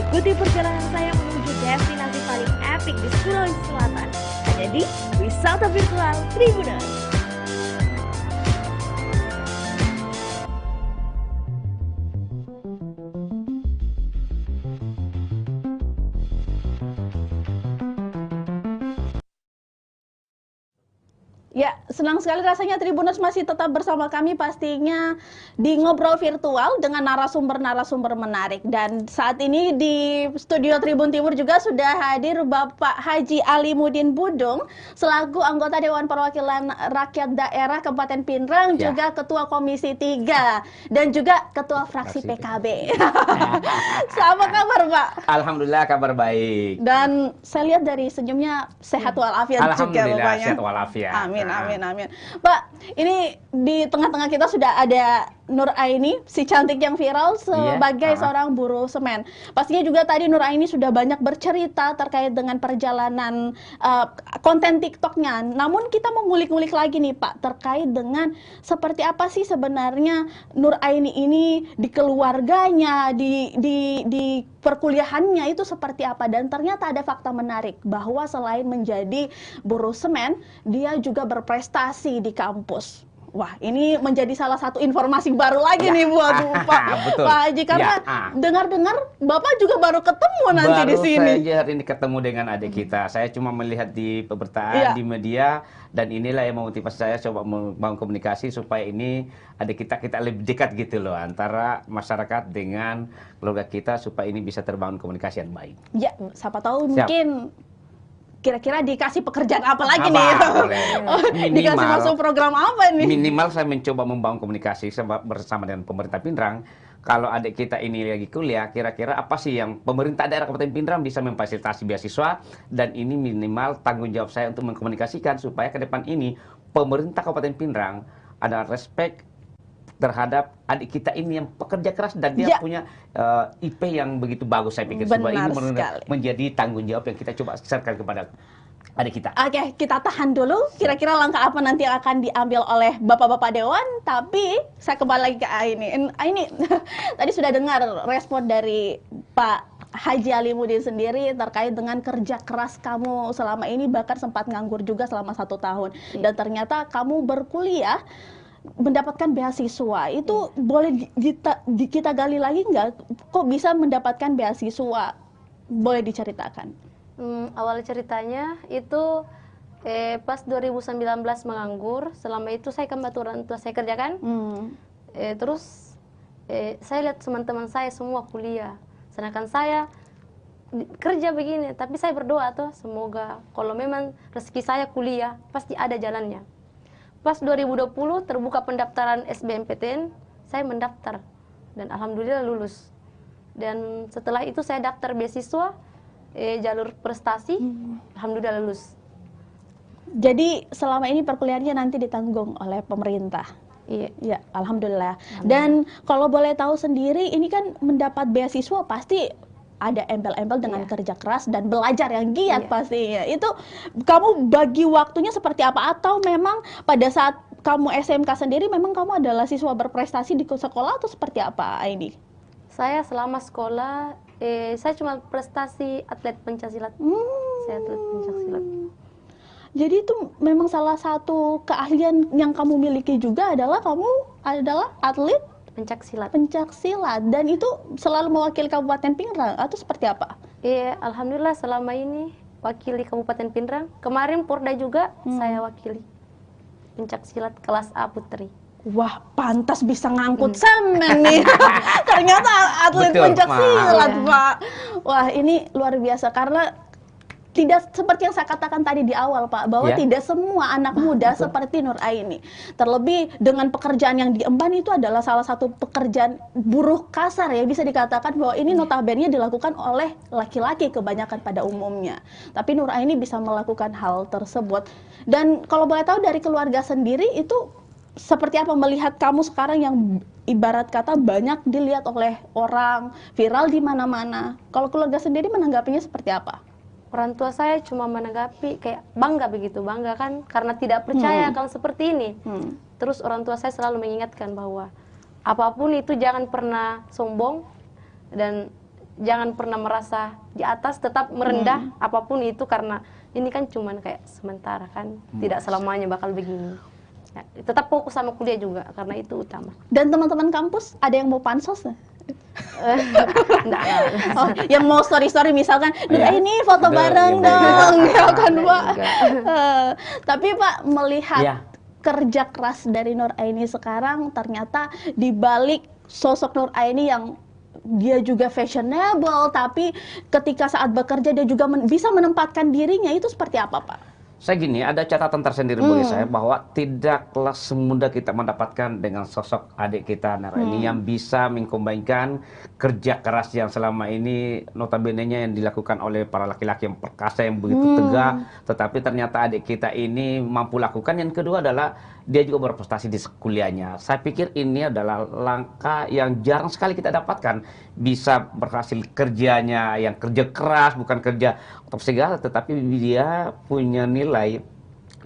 Ikuti perjalanan saya menuju destinasi paling epik di Sulawesi Selatan, hanya di Wisata Virtual Tribuners. Ya, senang sekali rasanya Tribuners masih tetap bersama kami pastinya di Ngobrol Virtual dengan narasumber-narasumber menarik. Dan saat ini di studio Tribun Timur juga sudah hadir Bapak Haji Alimuddin Budung selaku anggota Dewan Perwakilan Rakyat Daerah Kabupaten Pinrang, juga Ketua Komisi 3 dan juga Ketua Fraksi PKB. Apa kabar, Pak? Alhamdulillah kabar baik. Dan saya lihat dari senyumnya sehat walafiat juga, Bapaknya. Sehat walafiat. Amin, amin, amin. Pak, ini di tengah-tengah kita sudah ada Nur Aini, si cantik yang viral sebagai seorang buruh semen. Pastinya juga tadi Nur Aini sudah banyak bercerita terkait dengan perjalanan konten TikToknya. Namun kita mau ngulik-ngulik lagi nih Pak, terkait dengan seperti apa sih sebenarnya Nur Aini ini di keluarganya, di perkuliahannya itu seperti apa. Dan ternyata ada fakta menarik bahwa selain menjadi buruh semen, dia juga berprestasi di kampus. Wah, ini menjadi salah satu informasi baru lagi nih buat Pak Haji, karena dengar-dengar Bapak juga baru ketemu nanti di sini. Baru saja hari ini ketemu dengan adik kita. Saya cuma melihat di pemberitaan di media, dan inilah yang memotivasi saya coba membangun komunikasi supaya ini adik kita lebih dekat gitu loh antara masyarakat dengan keluarga kita, supaya ini bisa terbangun komunikasi yang baik. Ya, siapa tahu mungkin kira-kira dikasih pekerjaan apa lagi nih? Dikasih masuk program apa nih? Minimal saya mencoba membangun komunikasi bersama dengan pemerintah Pinrang. Kalau adik kita ini lagi kuliah, kira-kira apa sih yang pemerintah daerah Kabupaten Pinrang bisa memfasilitasi beasiswa, dan ini minimal tanggung jawab saya untuk mengkomunikasikan supaya ke depan ini pemerintah Kabupaten Pinrang ada respect terhadap adik kita ini yang pekerja keras dan dia punya IP yang begitu bagus. Saya pikir semua ini menjadi tanggung jawab yang kita coba serahkan kepada adik kita. Oke, kita tahan dulu. Kira-kira langkah apa nanti yang akan diambil oleh Bapak-Bapak Dewan. Tapi saya kembali lagi ke Aini. Aini, tadi sudah dengar respon dari Pak Haji Alimuddin sendiri terkait dengan kerja keras kamu selama ini, bahkan sempat nganggur juga selama 1 tahun. Dan ternyata kamu berkuliah mendapatkan beasiswa itu boleh kita gali lagi nggak? Kok bisa mendapatkan beasiswa? Boleh diceritakan? Awal ceritanya itu pas 2019 menganggur. Selama itu saya kan bantu orang tua saya kerjakan. Terus saya lihat teman-teman saya semua kuliah, sedangkan saya kerja begini. Tapi saya berdoa tuh, semoga kalau memang rezeki saya kuliah pasti ada jalannya. Pas 2020 terbuka pendaftaran SBMPTN, saya mendaftar dan alhamdulillah lulus. Dan setelah itu saya daftar beasiswa jalur prestasi, alhamdulillah lulus. Jadi selama ini perkuliahannya nanti ditanggung oleh pemerintah. Iya, ya, alhamdulillah. Dan kalau boleh tahu sendiri, ini kan mendapat beasiswa pasti ada embel-embel dengan kerja keras dan belajar yang giat pastinya. Itu kamu bagi waktunya seperti apa? Atau memang pada saat kamu SMK sendiri memang kamu adalah siswa berprestasi di sekolah atau seperti apa ini? Saya selama sekolah, saya cuma prestasi atlet pencaksilat. Saya atlet pencaksilat. Jadi itu memang salah satu keahlian yang kamu miliki juga adalah kamu adalah atlet pencaksilat. Pencaksilat, dan itu selalu mewakili Kabupaten Pinrang atau seperti apa? Iya, alhamdulillah selama ini wakili Kabupaten Pinrang. Kemarin Porda juga saya wakili pencaksilat kelas A putri. Wah, pantas bisa ngangkut semen nih. Ternyata atlet pencaksilat, Pak. Wah, ini luar biasa karena tidak seperti yang saya katakan tadi di awal, Pak, bahwa tidak semua anak muda seperti Nur Aini. Terlebih dengan pekerjaan yang diemban itu adalah salah satu pekerjaan buruh kasar ya, bisa dikatakan bahwa ini notabene dilakukan oleh laki-laki kebanyakan pada umumnya. Tapi Nur Aini bisa melakukan hal tersebut. Dan kalau boleh tahu dari keluarga sendiri itu seperti apa melihat kamu sekarang yang ibarat kata banyak dilihat oleh orang, viral di mana-mana. Kalau keluarga sendiri menanggapinya seperti apa? Orang tua saya cuma menanggapi kayak bangga begitu, bangga kan karena tidak percaya kalau seperti ini. Terus orang tua saya selalu mengingatkan bahwa apapun itu jangan pernah sombong dan jangan pernah merasa di atas, tetap merendah apapun itu karena ini kan cuma kayak sementara kan, tidak selamanya bakal begini. Ya, tetap fokus sama kuliah juga karena itu utama. Dan teman-teman kampus ada yang mau pansos? Oh, yang mau story-story misalkan, ini foto bareng dong, ya kan Pak. Tapi Pak, melihat kerja keras dari Nur Aini sekarang, ternyata di balik sosok Nur Aini yang dia juga fashionable, tapi ketika saat bekerja dia juga bisa menempatkan dirinya, itu seperti apa Pak? Saya gini, ada catatan tersendiri bagi saya bahwa tidaklah semudah kita mendapatkan dengan sosok adik kita Nur Aini yang bisa mengkombinkan kerja keras yang selama ini notabene-nya yang dilakukan oleh para laki-laki yang perkasa yang begitu tegak, tetapi ternyata adik kita ini mampu lakukan. Yang kedua adalah dia juga berprestasi di kuliahnya. Saya pikir ini adalah langkah yang jarang sekali kita dapatkan, bisa berhasil kerjanya yang kerja keras, bukan kerja top segala, tetapi dia punya nilai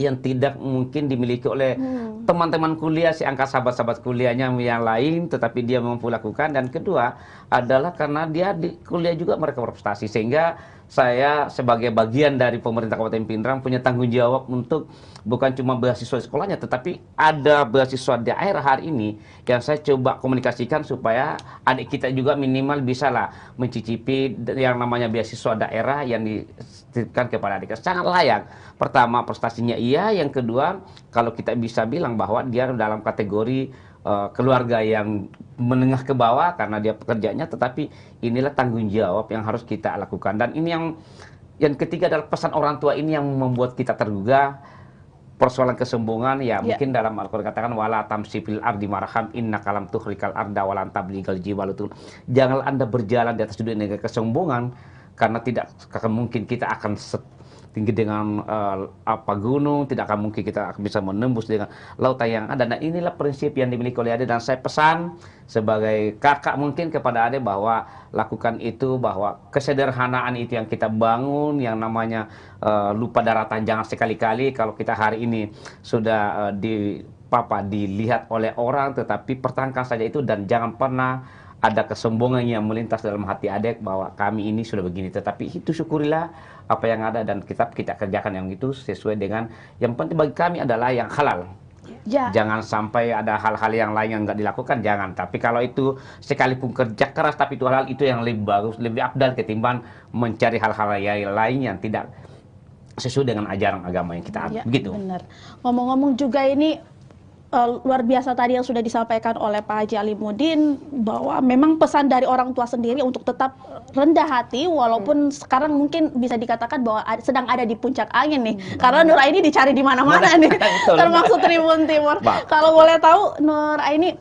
yang tidak mungkin dimiliki oleh teman-teman kuliah, seangkat sahabat-sahabat kuliahnya yang lain, tetapi dia mampu lakukan. Dan kedua adalah karena dia di kuliah juga mereka berprestasi, sehingga saya sebagai bagian dari pemerintah Kabupaten Pinrang punya tanggung jawab untuk bukan cuma beasiswa sekolahnya, tetapi ada beasiswa daerah hari ini yang saya coba komunikasikan supaya adik kita juga minimal bisa lah mencicipi yang namanya beasiswa daerah yang dititipkan kepada adik. Sangat layak. Pertama, prestasinya iya. Yang kedua, kalau kita bisa bilang bahwa dia dalam kategori keluarga yang menengah ke bawah karena dia pekerjaannya, tetapi inilah tanggung jawab yang harus kita lakukan. Dan ini yang ketiga adalah pesan orang tua ini yang membuat kita tergugah. Persoalan kesombongan ya mungkin dalam Al-Qur'an katakan wala tamsi fil ardi marham innaka lam tuhrikal arda wa lan tablighal jibalutul. Janganlah Anda berjalan di atas dunia dengan kesombongan, karena tidak akan mungkin kita akan tinggi dengan gunung, tidak akan mungkin kita akan bisa menembus dengan lautan yang ada. Dan inilah prinsip yang dimiliki oleh Ade, dan saya pesan sebagai kakak mungkin kepada Ade bahwa lakukan itu, bahwa kesederhanaan itu yang kita bangun, yang namanya lupa daratan jangan sekali-kali. Kalau kita hari ini sudah dilihat oleh orang, tetapi pertahankan saja itu dan jangan pernah ada kesombongan yang melintas dalam hati Adek bahwa kami ini sudah begini, tetapi itu syukurilah apa yang ada dan kita kerjakan yang itu sesuai dengan yang penting bagi kami adalah yang halal. Ya. Jangan sampai ada hal-hal yang lain yang nggak dilakukan, jangan. Tapi kalau itu sekalipun kerja keras, tapi itu hal itu yang lebih bagus, lebih afdal ketimbang mencari hal-hal lain yang tidak sesuai dengan ajaran agama yang kita Ya, begitu. benar. Ngomong-ngomong juga ini luar biasa tadi yang sudah disampaikan oleh Pak Haji Alimuddin, bahwa memang pesan dari orang tua sendiri untuk tetap rendah hati walaupun sekarang mungkin bisa dikatakan bahwa sedang ada di puncak angin nih, karena Nur Aini dicari di mana-mana nih, termasuk Tribun Timur. Kalau boleh tahu Nur Aini,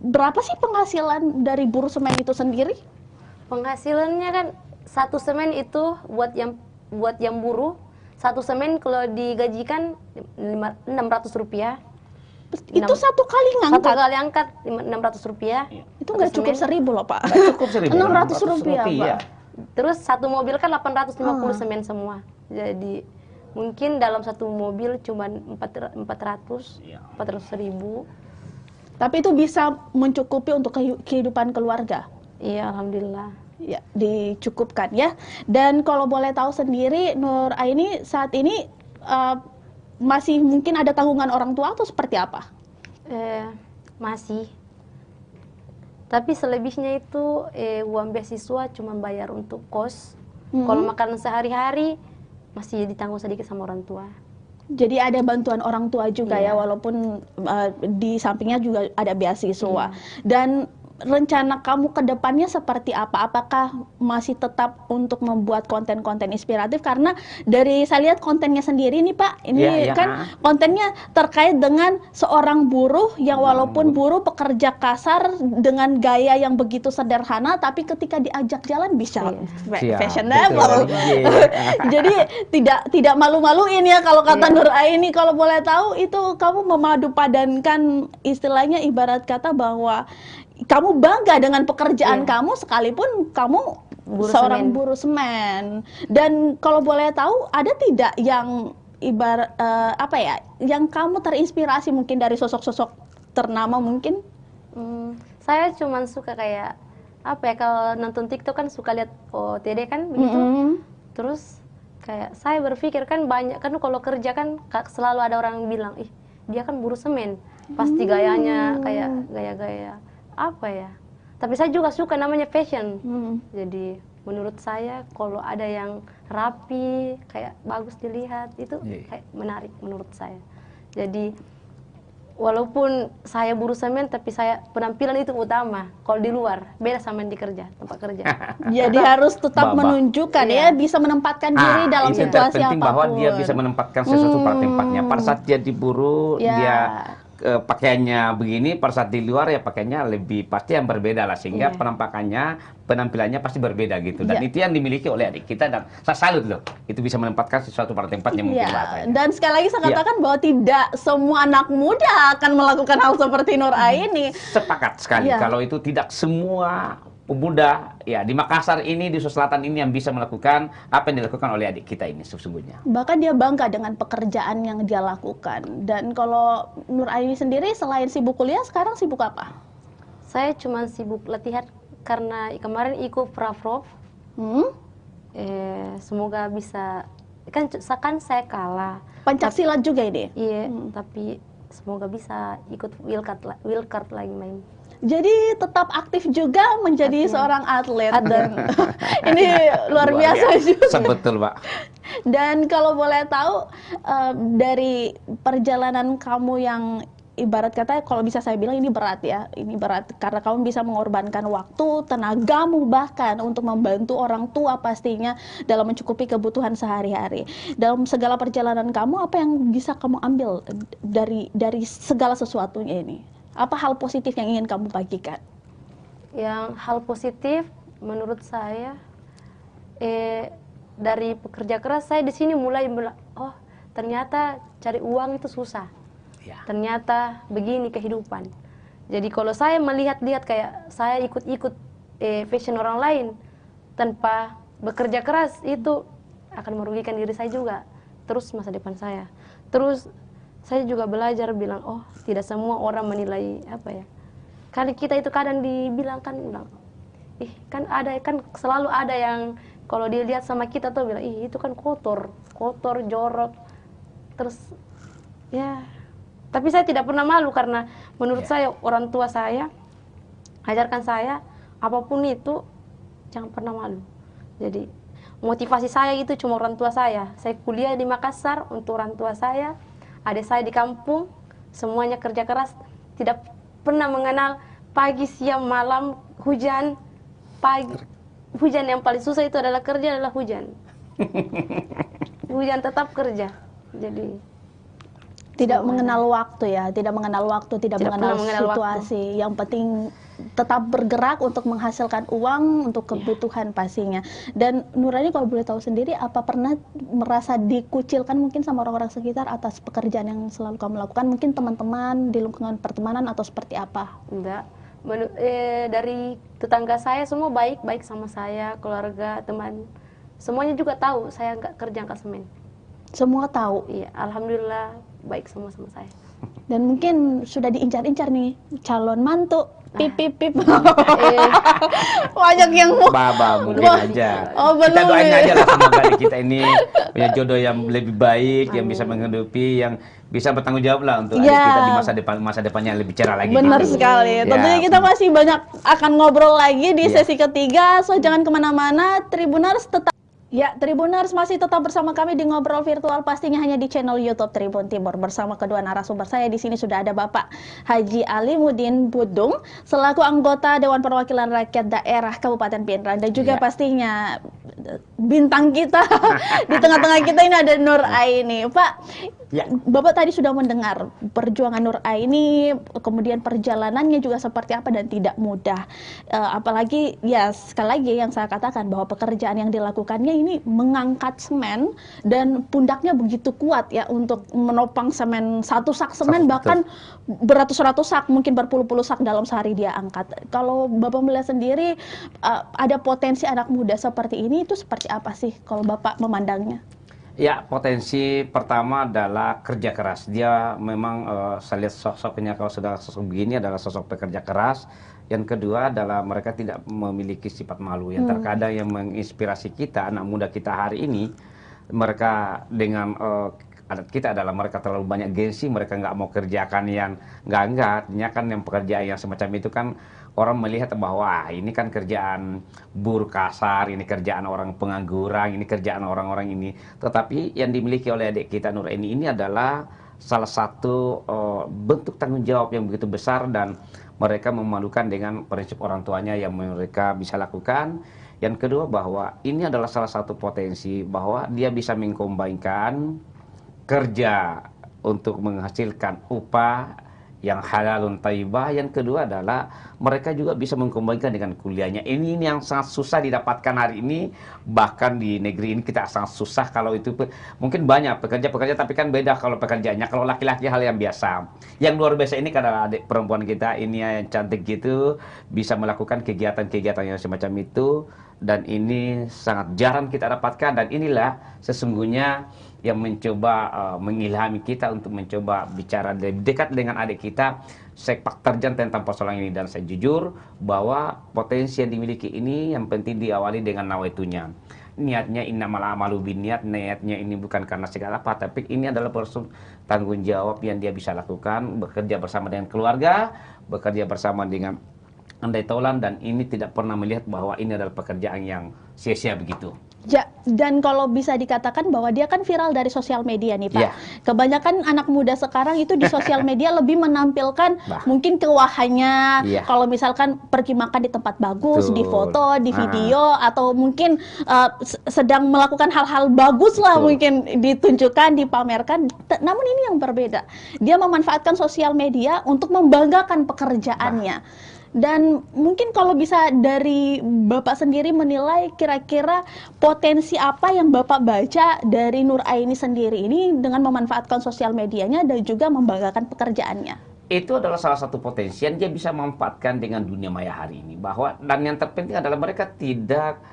berapa sih penghasilan dari buruh semen itu sendiri? Penghasilannya kan satu semen itu buat yang buruh, satu semen kalau digajikan 600 rupiah. Itu satu kali ngangkat? Satu kali angkat 600 rupiah. Itu nggak cukup 1.000 loh Pak. Cukup 600 rupiah Pak. Terus satu mobil kan 850 semen semua. Jadi mungkin dalam satu mobil cuma 400 ribu. Tapi itu bisa mencukupi untuk kehidupan keluarga? Iya, alhamdulillah. Ya, dicukupkan ya. Dan kalau boleh tahu sendiri, Nur Aini saat ini masih mungkin ada tanggungan orang tua atau seperti apa? Masih. Tapi selebihnya itu uang beasiswa cuma bayar untuk kos. Kalau makan sehari-hari masih ditanggung sedikit sama orang tua. Jadi ada bantuan orang tua juga ya, walaupun di sampingnya juga ada beasiswa. Dan rencana kamu ke depannya seperti apa? Apakah masih tetap untuk membuat konten-konten inspiratif? Karena dari saya lihat kontennya sendiri nih Pak, ini kan kontennya terkait dengan seorang buruh yang walaupun buruh pekerja kasar dengan gaya yang begitu sederhana, tapi ketika diajak jalan bisa fashionable. Jadi tidak malu-maluin ya kalau kata Nur Aini. Kalau boleh tahu itu kamu memadu padankan, istilahnya ibarat kata bahwa kamu bangga dengan pekerjaan kamu sekalipun kamu seorang buruh semen. Dan kalau boleh tahu, ada tidak yang yang kamu terinspirasi mungkin dari sosok-sosok ternama mungkin? Saya cuma suka kayak kalau nonton TikTok kan suka lihat OTD kan begitu. Terus kayak saya berpikir kan banyak kan kalau kerja kan selalu ada orang bilang, ih dia kan buruh semen, pasti gayanya kayak gaya-gaya tapi saya juga suka namanya fashion. Jadi menurut saya kalau ada yang rapi kayak bagus dilihat itu kayak menarik menurut saya. Jadi walaupun saya buruh semen tapi saya penampilan itu utama. Kalau di luar beda sama yang di tempat kerja. Jadi harus tetap menunjukkan bisa menempatkan diri dalam situasi apapun. Bahwa dia bisa menempatkan sesuatu pada tempatnya. Pada saat dia diburu dia pakaiannya begini, pada saat di luar ya pakaiannya lebih pasti yang berbeda lah, sehingga penampilannya pasti berbeda gitu. Dan itu yang dimiliki oleh adik kita dan saya salut loh, itu bisa menempatkan sesuatu pada tempatnya mungkin bahasanya. Dan sekali lagi saya katakan bahwa tidak semua anak muda akan melakukan hal seperti Nur Aini. Sepakat sekali kalau itu tidak semua pemuda di Makassar ini, di Sulawesi Selatan ini yang bisa melakukan apa yang dilakukan oleh adik kita ini sesungguhnya. Bahkan dia bangga dengan pekerjaan yang dia lakukan. Dan kalau Nur Aini sendiri selain sibuk kuliah, sekarang sibuk apa? Saya cuma sibuk latihan karena kemarin ikut Prafrov. Semoga bisa, kan saya kalah. Pencaksilat juga ini? Iya, tapi semoga bisa ikut wildcard lagi main. Jadi tetap aktif juga menjadi seorang atlet dan ini luar biasa juga. Betul, Pak. Dan kalau boleh tahu dari perjalanan kamu yang ibarat kata kalau bisa saya bilang ini berat ya. Ini berat karena kamu bisa mengorbankan waktu, tenagamu bahkan untuk membantu orang tua pastinya dalam mencukupi kebutuhan sehari-hari. Dalam segala perjalanan kamu, apa yang bisa kamu ambil dari segala sesuatunya ini? Apa hal positif yang ingin kamu bagikan? Yang hal positif menurut saya dari pekerja keras saya di sini mulai ternyata cari uang itu susah. Ternyata begini kehidupan. Jadi kalau saya melihat-lihat kayak saya ikut-ikut fashion orang lain tanpa bekerja keras, itu akan merugikan diri saya juga. Terus masa depan saya. Terus saya juga belajar bilang, tidak semua orang menilai Kali kita itu kadang dibilang kan selalu ada yang kalau dilihat sama kita tuh bilang, itu kan kotor, jorok. Terus Tapi saya tidak pernah malu karena menurut saya orang tua saya ajarkan saya apapun itu jangan pernah malu. Jadi motivasi saya itu cuma orang tua saya. Saya kuliah di Makassar untuk orang tua saya, adik saya di kampung, semuanya kerja keras, tidak pernah mengenal pagi, siang, malam, hujan. Hujan yang paling susah itu adalah kerja, adalah hujan. Hujan tetap kerja. Jadi tidak mengenal waktu ya, tidak mengenal waktu, tidak mengenal situasi. Yang penting tetap bergerak untuk menghasilkan uang untuk kebutuhan pastinya. Dan Nuraini kalau boleh tahu sendiri, apa pernah merasa dikucilkan mungkin sama orang-orang sekitar atas pekerjaan yang selalu kamu lakukan? Mungkin teman-teman di lingkungan pertemanan atau seperti apa? Enggak. Dari tetangga saya semua baik-baik sama saya, keluarga, teman. Semuanya juga tahu saya nggak kerja angkat semen. Semua tahu? Iya, alhamdulillah baik semua sama saya. Dan mungkin sudah diincar-incar nih calon mantu. Pip. Banyak yang mau. Baba mungkin aja. Belum. Kita doain aja lah semoga kita ini punya jodoh yang lebih baik, yang bisa menghidupi, yang bisa bertanggung jawab lah untuk adik kita di masa depannya lebih cerah lagi. Benar gitu. sekali. Tentunya kita masih banyak akan ngobrol lagi di sesi ketiga. So jangan kemana-mana. Tribuners tetap. Ya, Tribuners masih tetap bersama kami di Ngobrol Virtual, pastinya hanya di channel YouTube Tribun Timur. Bersama kedua narasumber saya di sini sudah ada Bapak Haji Alimuddin Budung selaku anggota Dewan Perwakilan Rakyat Daerah Kabupaten Pindrang, dan juga pastinya bintang kita di tengah-tengah kita ini ada Nur Aini. Pak, Bapak tadi sudah mendengar perjuangan Nur Aini, kemudian perjalanannya juga seperti apa dan tidak mudah. Apalagi ya sekali lagi yang saya katakan bahwa pekerjaan yang dilakukannya ini mengangkat semen dan pundaknya begitu kuat ya untuk menopang semen, satu sak semen bahkan beratus-ratus sak, mungkin berpuluh-puluh sak dalam sehari dia angkat. Kalau Bapak melihat sendiri ada potensi anak muda seperti ini, itu seperti apa sih kalau Bapak memandangnya? Ya, potensi pertama adalah kerja keras. Dia memang saya lihat sosoknya kalau sudah sosok begini adalah sosok pekerja keras. Yang kedua adalah mereka tidak memiliki sifat malu. Yang terkadang yang menginspirasi kita, anak muda kita hari ini, mereka dengan adat kita adalah mereka terlalu banyak gengsi, mereka nggak mau kerjakan yang enggak. Artinya kan yang pekerjaan yang semacam itu kan orang melihat bahwa ini kan kerjaan buruh kasar, ini kerjaan orang pengangguran, ini kerjaan orang-orang ini. Tetapi yang dimiliki oleh adik kita Nur Aini ini adalah salah satu bentuk tanggung jawab yang begitu besar, dan mereka memalukan dengan prinsip orang tuanya yang mereka bisa lakukan. Yang kedua bahwa ini adalah salah satu potensi bahwa dia bisa mengkombinkan kerja untuk menghasilkan upah yang halalun thayyibah. Yang kedua adalah mereka juga bisa mengkombinkan dengan kuliahnya. Ini yang sangat susah didapatkan hari ini, bahkan di negeri ini kita sangat susah. Kalau itu mungkin banyak pekerja-pekerja, tapi kan beda kalau pekerjaannya. Kalau laki-laki hal yang biasa. Yang luar biasa ini karena adik perempuan kita ini yang cantik gitu bisa melakukan kegiatan-kegiatan yang semacam itu, dan ini sangat jarang kita dapatkan. Dan inilah sesungguhnya yang mencoba mengilhami kita untuk mencoba bicara lebih dekat dengan adik kita, sepak terjang tentang persoalan ini. Dan saya jujur bahwa potensi yang dimiliki ini yang penting diawali dengan nawaitunya. Niatnya innamal a'malu binniyat, niatnya ini bukan karena segala apa, tapi ini adalah tanggung jawab yang dia bisa lakukan, bekerja bersama dengan keluarga, bekerja bersama dengan andai taulan, dan ini tidak pernah melihat bahwa ini adalah pekerjaan yang sia-sia begitu. Ya, dan kalau bisa dikatakan bahwa dia kan viral dari sosial media nih Pak. Kebanyakan anak muda sekarang itu di sosial media lebih menampilkan mungkin keuahannya. Kalau misalkan pergi makan di tempat bagus, di foto, di video, atau mungkin sedang melakukan hal-hal bagus lah mungkin ditunjukkan, dipamerkan. Namun ini yang berbeda. Dia memanfaatkan sosial media untuk membanggakan pekerjaannya. Dan mungkin kalau bisa dari Bapak sendiri menilai kira-kira potensi apa yang Bapak baca dari Nur Aini sendiri ini dengan memanfaatkan sosial medianya dan juga membanggakan pekerjaannya. Itu adalah salah satu potensi yang dia bisa memanfaatkan dengan dunia maya hari ini. Dan yang terpenting adalah mereka tidak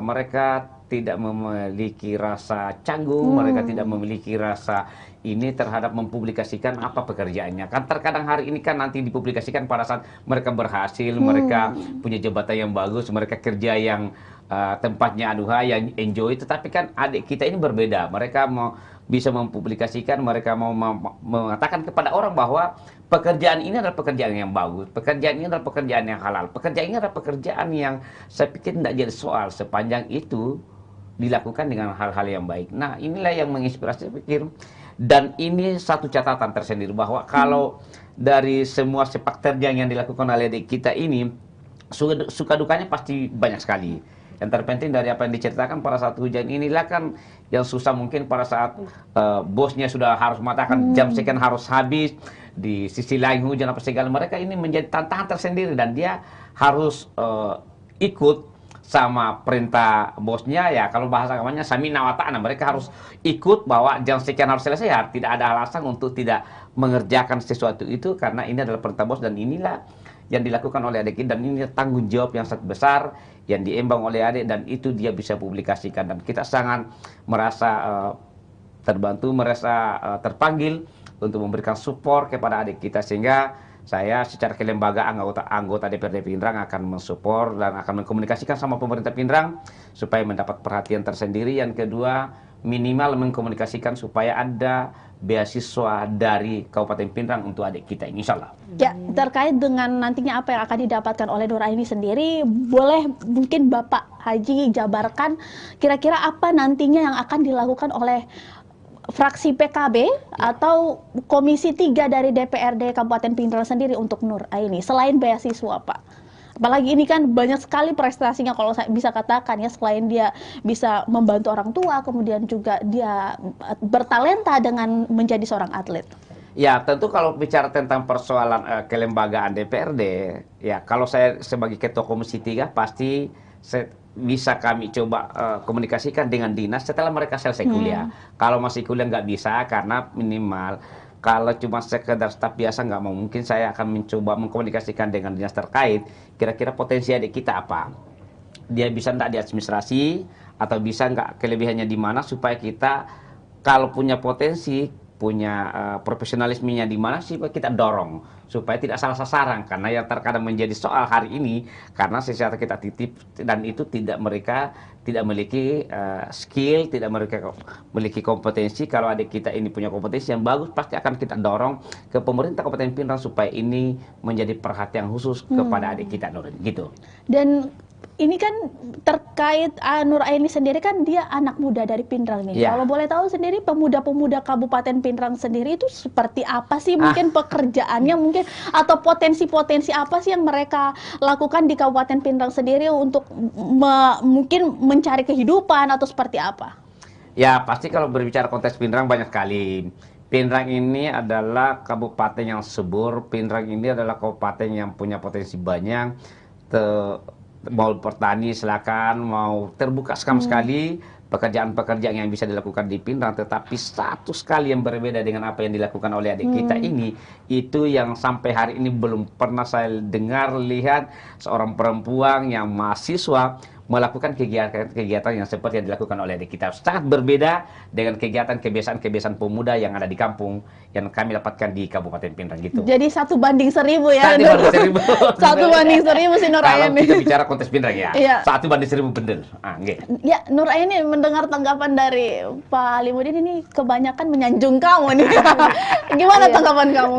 mereka tidak memiliki rasa canggung, mereka tidak memiliki rasa ini terhadap mempublikasikan apa pekerjaannya. Kan terkadang hari ini kan nanti dipublikasikan pada saat mereka berhasil, mereka punya jabatan yang bagus, mereka kerja yang tempatnya aduhai, yang enjoy. Tetapi kan adik kita ini berbeda. Mereka bisa mempublikasikan, mereka mau mengatakan kepada orang bahwa pekerjaan ini adalah pekerjaan yang bagus, pekerjaan ini adalah pekerjaan yang halal, pekerjaan ini adalah pekerjaan yang saya pikir tidak jadi soal sepanjang itu dilakukan dengan hal-hal yang baik. Nah, inilah yang menginspirasi saya pikir. Dan ini satu catatan tersendiri bahwa kalau dari semua sepak terjang yang dilakukan oleh adik kita ini, suka dukanya pasti banyak sekali. Yang terpenting dari apa yang diceritakan pada saat hujan inilah kan yang susah mungkin pada saat bosnya sudah harus mengatakan jam sekian harus habis, di sisi lain hujan apa segala, mereka ini menjadi tantangan tersendiri dan dia harus ikut sama perintah bosnya, ya kalau bahasa agamanya samina wa ta'na, mereka harus ikut bahwa jam sekian harus selesai, ya tidak ada alasan untuk tidak mengerjakan sesuatu itu karena ini adalah perintah bos dan inilah yang dilakukan oleh adik dan ini tanggung jawab yang sangat besar yang diemban oleh adik dan itu dia bisa publikasikan dan kita sangat merasa terbantu, merasa terpanggil untuk memberikan support kepada adik kita sehingga saya secara kelembagaan anggota DPRD Pindrang akan mensupport dan akan mengkomunikasikan sama pemerintah Pindrang supaya mendapat perhatian tersendiri. Yang kedua, minimal mengkomunikasikan supaya ada beasiswa dari Kabupaten Pindrang untuk adik kita ini, insya Allah. Ya, terkait dengan nantinya apa yang akan didapatkan oleh Nuraini sendiri, boleh mungkin Bapak Haji jabarkan kira-kira apa nantinya yang akan dilakukan oleh fraksi PKB atau Komisi 3 dari DPRD Kabupaten Pindrang sendiri untuk Nuraini selain beasiswa, Pak? Apalagi ini kan banyak sekali prestasinya kalau saya bisa katakan ya, selain dia bisa membantu orang tua, kemudian juga dia bertalenta dengan menjadi seorang atlet. Ya, tentu kalau bicara tentang persoalan kelembagaan DPRD, ya kalau saya sebagai Ketua Komisi 3 pasti bisa kami coba komunikasikan dengan dinas setelah mereka selesai kuliah. Kalau masih kuliah nggak bisa karena minimal kalau cuma sekedar staf biasa nggak mau, mungkin saya akan mencoba mengkomunikasikan dengan dinas terkait kira-kira potensi adik kita apa. Dia bisa nggak di administrasi atau bisa nggak kelebihannya di mana supaya kita kalau punya potensi, punya profesionalismenya di mana sih kita dorong supaya tidak salah sasaran karena yang terkadang menjadi soal hari ini karena sesuatu kita titip dan itu mereka tidak memiliki skill, tidak memiliki kompetensi. Kalau adik kita ini punya kompetensi yang bagus pasti akan kita dorong ke pemerintah Kabupaten Pindrang supaya ini menjadi perhatian khusus kepada adik kita Nur gitu. Dan ini kan terkait Nuraini sendiri kan dia anak muda dari Pindrang nih. Kalau boleh tahu sendiri pemuda-pemuda Kabupaten Pindrang sendiri itu seperti apa sih mungkin pekerjaannya mungkin atau potensi-potensi apa sih yang mereka lakukan di Kabupaten Pindrang sendiri untuk mungkin mencari kehidupan atau seperti apa? Ya pasti kalau berbicara konteks Pindrang banyak sekali. Pindrang ini adalah kabupaten yang subur, Pindrang ini adalah kabupaten yang punya potensi banyak. Mau bertani silakan, mau terbuka sekali pekerjaan-pekerjaan yang bisa dilakukan di Pindrang, tetapi satu sekali yang berbeda dengan apa yang dilakukan oleh adik kita ini, itu yang sampai hari ini belum pernah saya dengar lihat seorang perempuan yang mahasiswa melakukan kegiatan yang seperti yang dilakukan oleh adik kita. Sangat berbeda dengan kegiatan kebiasaan-kebiasaan pemuda yang ada di kampung yang kami dapatkan di Kabupaten Pindrang gitu. Jadi 1 banding 1000 ya. 1 banding 1000. 1 banding 1000 si Nuraini. Kalau kita bicara konteks Pindrang ya. 1 banding 1000 bener. Ya, Nuraini mendengar tanggapan dari Pak Halimudin ini kebanyakan menyanjung kamu nih. Gimana tanggapan kamu?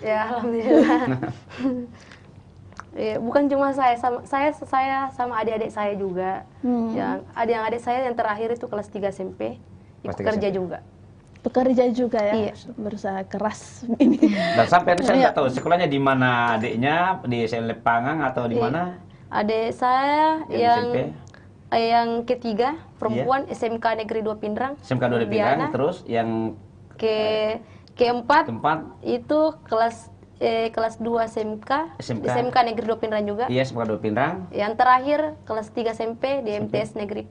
Ya, alhamdulillah. Ya, bukan cuma saya sama adik-adik saya juga. Yang adik saya yang terakhir itu kelas 3 SMP, bekerja juga. Bekerja juga ya, berusaha keras ini. Dan sampai saya nggak tahu sekolahnya di mana adiknya, di SLP Pangang atau di mana? Adik saya yang ketiga perempuan SMK Negeri 2 Pindrang. SMK 2 Pindrang, terus yang keempat itu kelas 2 SMK Negeri 2 Pindrang juga. Iya, SMK 2 Pindrang. Yang terakhir kelas 3 SMP di MTS Negeri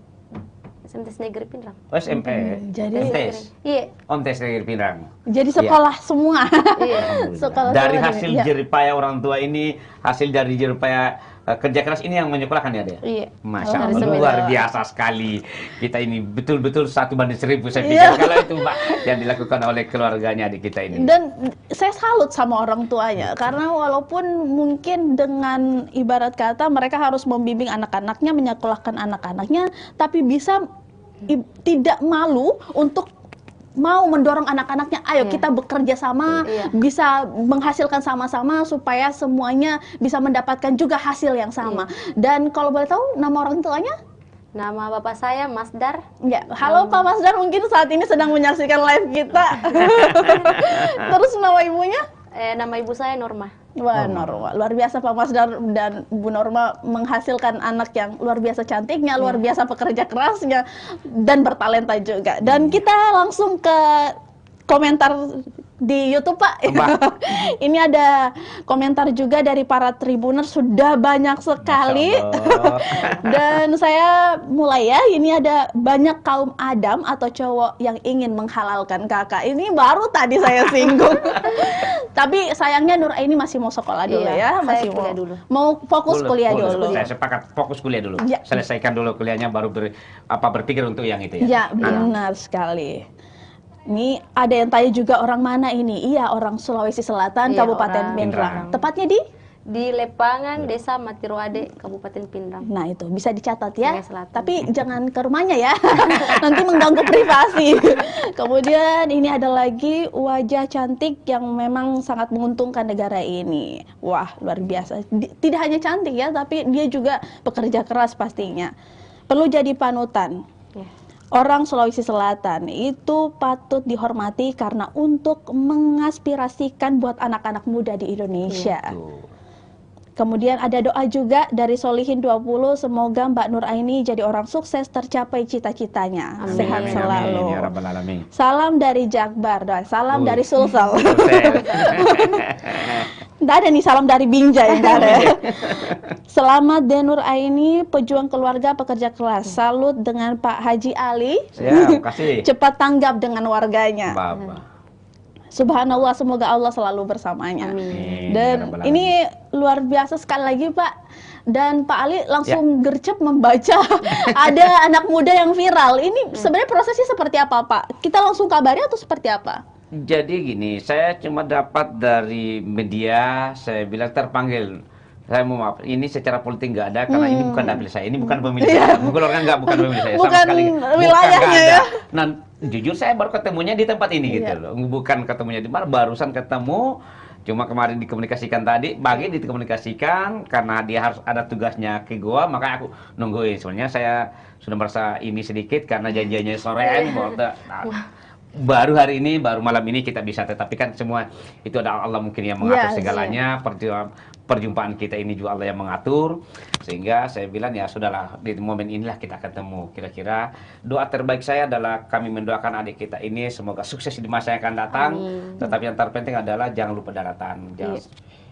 Pindrang. Oh, SMP. Jadi MTS. Iya. MTS Negeri Pindrang. Jadi sekolah semua. Iya. Sekolah dari hasil jeripaya orang tua ini, hasil dari jeripaya kerja keras ini yang menyekolahkan ya dia? Iya. Masya Allah, luar biasa sekali. Kita ini betul-betul 1 banding 1000 saya pikir kalau itu Mbak yang dilakukan oleh keluarganya adik kita ini. Dan saya salut sama orang tuanya karena walaupun mungkin dengan ibarat kata mereka harus membimbing anak-anaknya, menyekolahkan anak-anaknya, tapi bisa tidak malu untuk mau mendorong anak-anaknya, ayo kita bekerja sama, bisa menghasilkan sama-sama supaya semuanya bisa mendapatkan juga hasil yang sama. Dan kalau boleh tahu nama orang tuanya? Nama bapak saya Mas Dar. Ya, halo Pak Mas Dar, mungkin saat ini sedang menyaksikan live kita. Terus nama ibunya? Nama ibu saya Norma. Wah, Norma. Luar biasa Pak Mas Dar dan Bu Norma menghasilkan anak yang luar biasa cantiknya, luar biasa pekerja kerasnya, dan bertalenta juga. Dan kita langsung ke komentar di YouTube Pak. Ini ada komentar juga dari para Tribuners, sudah banyak sekali. Dan saya mulai ya, ini ada banyak kaum Adam atau cowok yang ingin menghalalkan kakak. Ini baru tadi saya singgung. Tapi sayangnya Nur Aini masih mau sekolah dulu ya, masih kuliah dulu. Mau fokus kuliah dulu. Saya sepakat, fokus kuliah dulu. Selesaikan dulu kuliahnya, baru berpikir untuk yang itu ya. Ya, benar sekali. Ini ada yang tanya juga, orang mana ini? Iya, orang Sulawesi Selatan, Kabupaten Pindrang. Tepatnya di Lepangan, Desa Matiroade, Kabupaten Pindrang. Nah, itu bisa dicatat ya. Tapi jangan ke rumahnya ya. Nanti mengganggu privasi. Kemudian ini ada lagi wajah cantik yang memang sangat menguntungkan negara ini. Wah, luar biasa. Tidak hanya cantik ya, tapi dia juga pekerja keras pastinya. Perlu jadi panutan. Orang Sulawesi Selatan itu patut dihormati karena untuk mengaspirasikan buat anak-anak muda di Indonesia. Kemudian ada doa juga dari Solihin 20, semoga Mbak Nur Aini jadi orang sukses, tercapai cita-citanya. Sehat selalu. Ya Rabbal Alamin. Salam dari Jakbar, salam dari Sulsel. Nggak ada nih salam dari Binjai, nggak ada. Selamat Nur Aini, pejuang keluarga pekerja keras. Salut dengan Pak Haji Ali. Ya, makasih. Cepat tanggap dengan warganya. Subhanallah, semoga Allah selalu bersamanya. Amin. Dan ini luar biasa sekali lagi Pak. Dan Pak Ali langsung gercep membaca ada anak muda yang viral. Ini sebenarnya prosesnya seperti apa Pak? Kita langsung kabari atau seperti apa? Jadi gini, saya cuma dapat dari media, saya bilang terpanggil. Saya mau maaf, ini secara politik nggak ada karena ini bukan dapil saya, ini bukan pemilih saya, bukan pemilih saya bukan sama sekali. Wilayahnya ya. Nah, jujur saya baru ketemunya di tempat ini gitu loh, bukan ketemunya di mana, barusan ketemu. Cuma kemarin dikomunikasikan tadi, pagi dikomunikasikan karena dia harus ada tugasnya ke Goa, maka aku nungguin. Sebenarnya saya sudah merasa ini sedikit karena janjiannya sorean, baru hari ini, baru malam ini kita bisa, tetapi kan semua itu ada Allah mungkin yang mengatur segalanya. Perjumpaan kita ini juga Allah yang mengatur, sehingga saya bilang ya sudahlah, di momen inilah kita ketemu. Kira-kira doa terbaik saya adalah kami mendoakan adik kita ini semoga sukses di masa yang akan datang. Tetapi yang terpenting adalah jangan lupa daratan.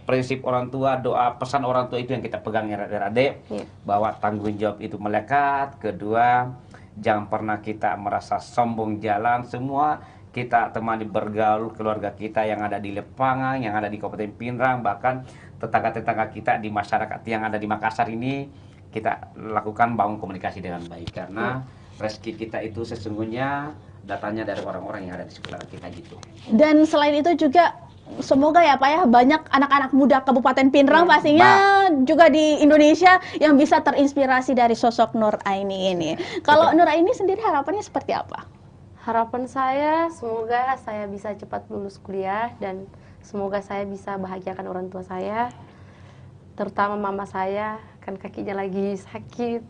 Prinsip orang tua, doa, pesan orang tua itu yang kita pegang ya adik-adik, bahwa tanggung jawab itu melekat. Kedua, jangan pernah kita merasa sombong jalan. Semua kita temani bergaul keluarga kita yang ada di Lepangan, yang ada di Kabupaten Pindrang, bahkan tetangga-tetangga kita di masyarakat yang ada di Makassar ini, kita lakukan bangun komunikasi dengan baik. Karena rezeki kita itu sesungguhnya datanya dari orang-orang yang ada di sekitar kita gitu. Dan selain itu juga semoga ya Pak ya, banyak anak-anak muda Kabupaten Pindrang pastinya juga di Indonesia yang bisa terinspirasi dari sosok Nur Aini ini. Kalau Nur Aini sendiri harapannya seperti apa? Harapan saya semoga saya bisa cepat lulus kuliah dan semoga saya bisa bahagiakan orang tua saya, terutama mama saya, kan kakinya lagi sakit.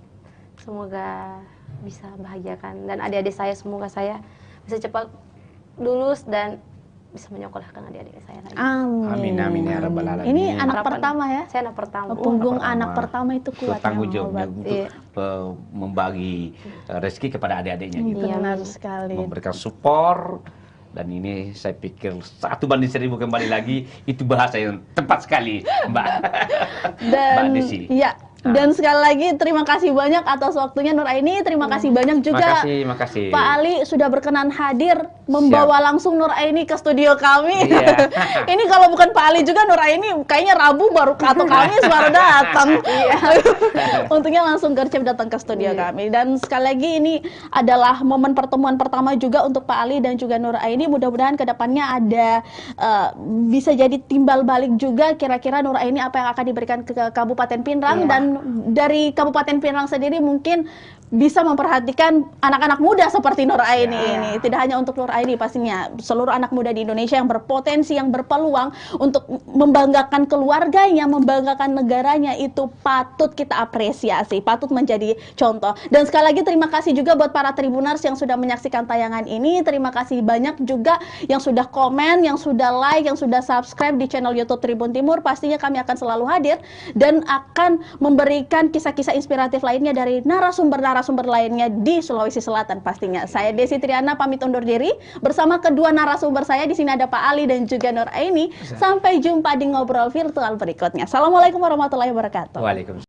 Semoga bisa bahagiakan, dan adik-adik saya semoga saya bisa cepat lulus dan bisa menyekolahkan adik-adik saya lagi. Amin. Amin ya Rabbal Alamin. Ini anak pertama ya? Saya anak pertama. Punggung anak pertama itu kuat. Tanggung jawabnya untuk membagi rezeki kepada adik-adiknya gitu. Benar sekali. Memberikan support. Dan ini saya pikir 1 banding 1000 kembali lagi, itu bahasa yang tepat sekali Mbak. Dan Mbak Desi. Ya, dan sekali lagi terima kasih banyak atas waktunya Nur Aini. Terima kasih banyak juga makasih. Pak Ali sudah berkenan hadir membawa langsung Nur Aini ke studio kami. Ini kalau bukan Pak Ali juga, Nur Aini kayaknya Rabu baru atau Kamis baru datang. Untungnya langsung gercep datang ke studio kami. Dan sekali lagi ini adalah momen pertemuan pertama juga untuk Pak Ali dan juga Nur Aini. Mudah-mudahan kedepannya ada bisa jadi timbal balik juga kira-kira Nur Aini apa yang akan diberikan ke Kabupaten Pindrang. Dan dari Kabupaten Pindrang sendiri mungkin bisa memperhatikan anak-anak muda seperti Nur Aini ini. Tidak hanya untuk Nur Aini pastinya, seluruh anak muda di Indonesia yang berpotensi, yang berpeluang untuk membanggakan keluarganya, membanggakan negaranya, itu patut kita apresiasi, patut menjadi contoh. Dan sekali lagi terima kasih juga buat para Tribuners yang sudah menyaksikan tayangan ini. Terima kasih banyak juga yang sudah komen, yang sudah like, yang sudah subscribe di channel YouTube Tribun Timur. Pastinya kami akan selalu hadir dan akan memberikan kisah-kisah inspiratif lainnya dari narasumber lainnya di Sulawesi Selatan pastinya. Saya Desi Triana pamit undur diri bersama kedua narasumber saya. Di sini ada Pak Ali dan juga Nur Aini. Sampai jumpa di ngobrol virtual berikutnya. Assalamualaikum warahmatullahi wabarakatuh. Waalaikumsalam.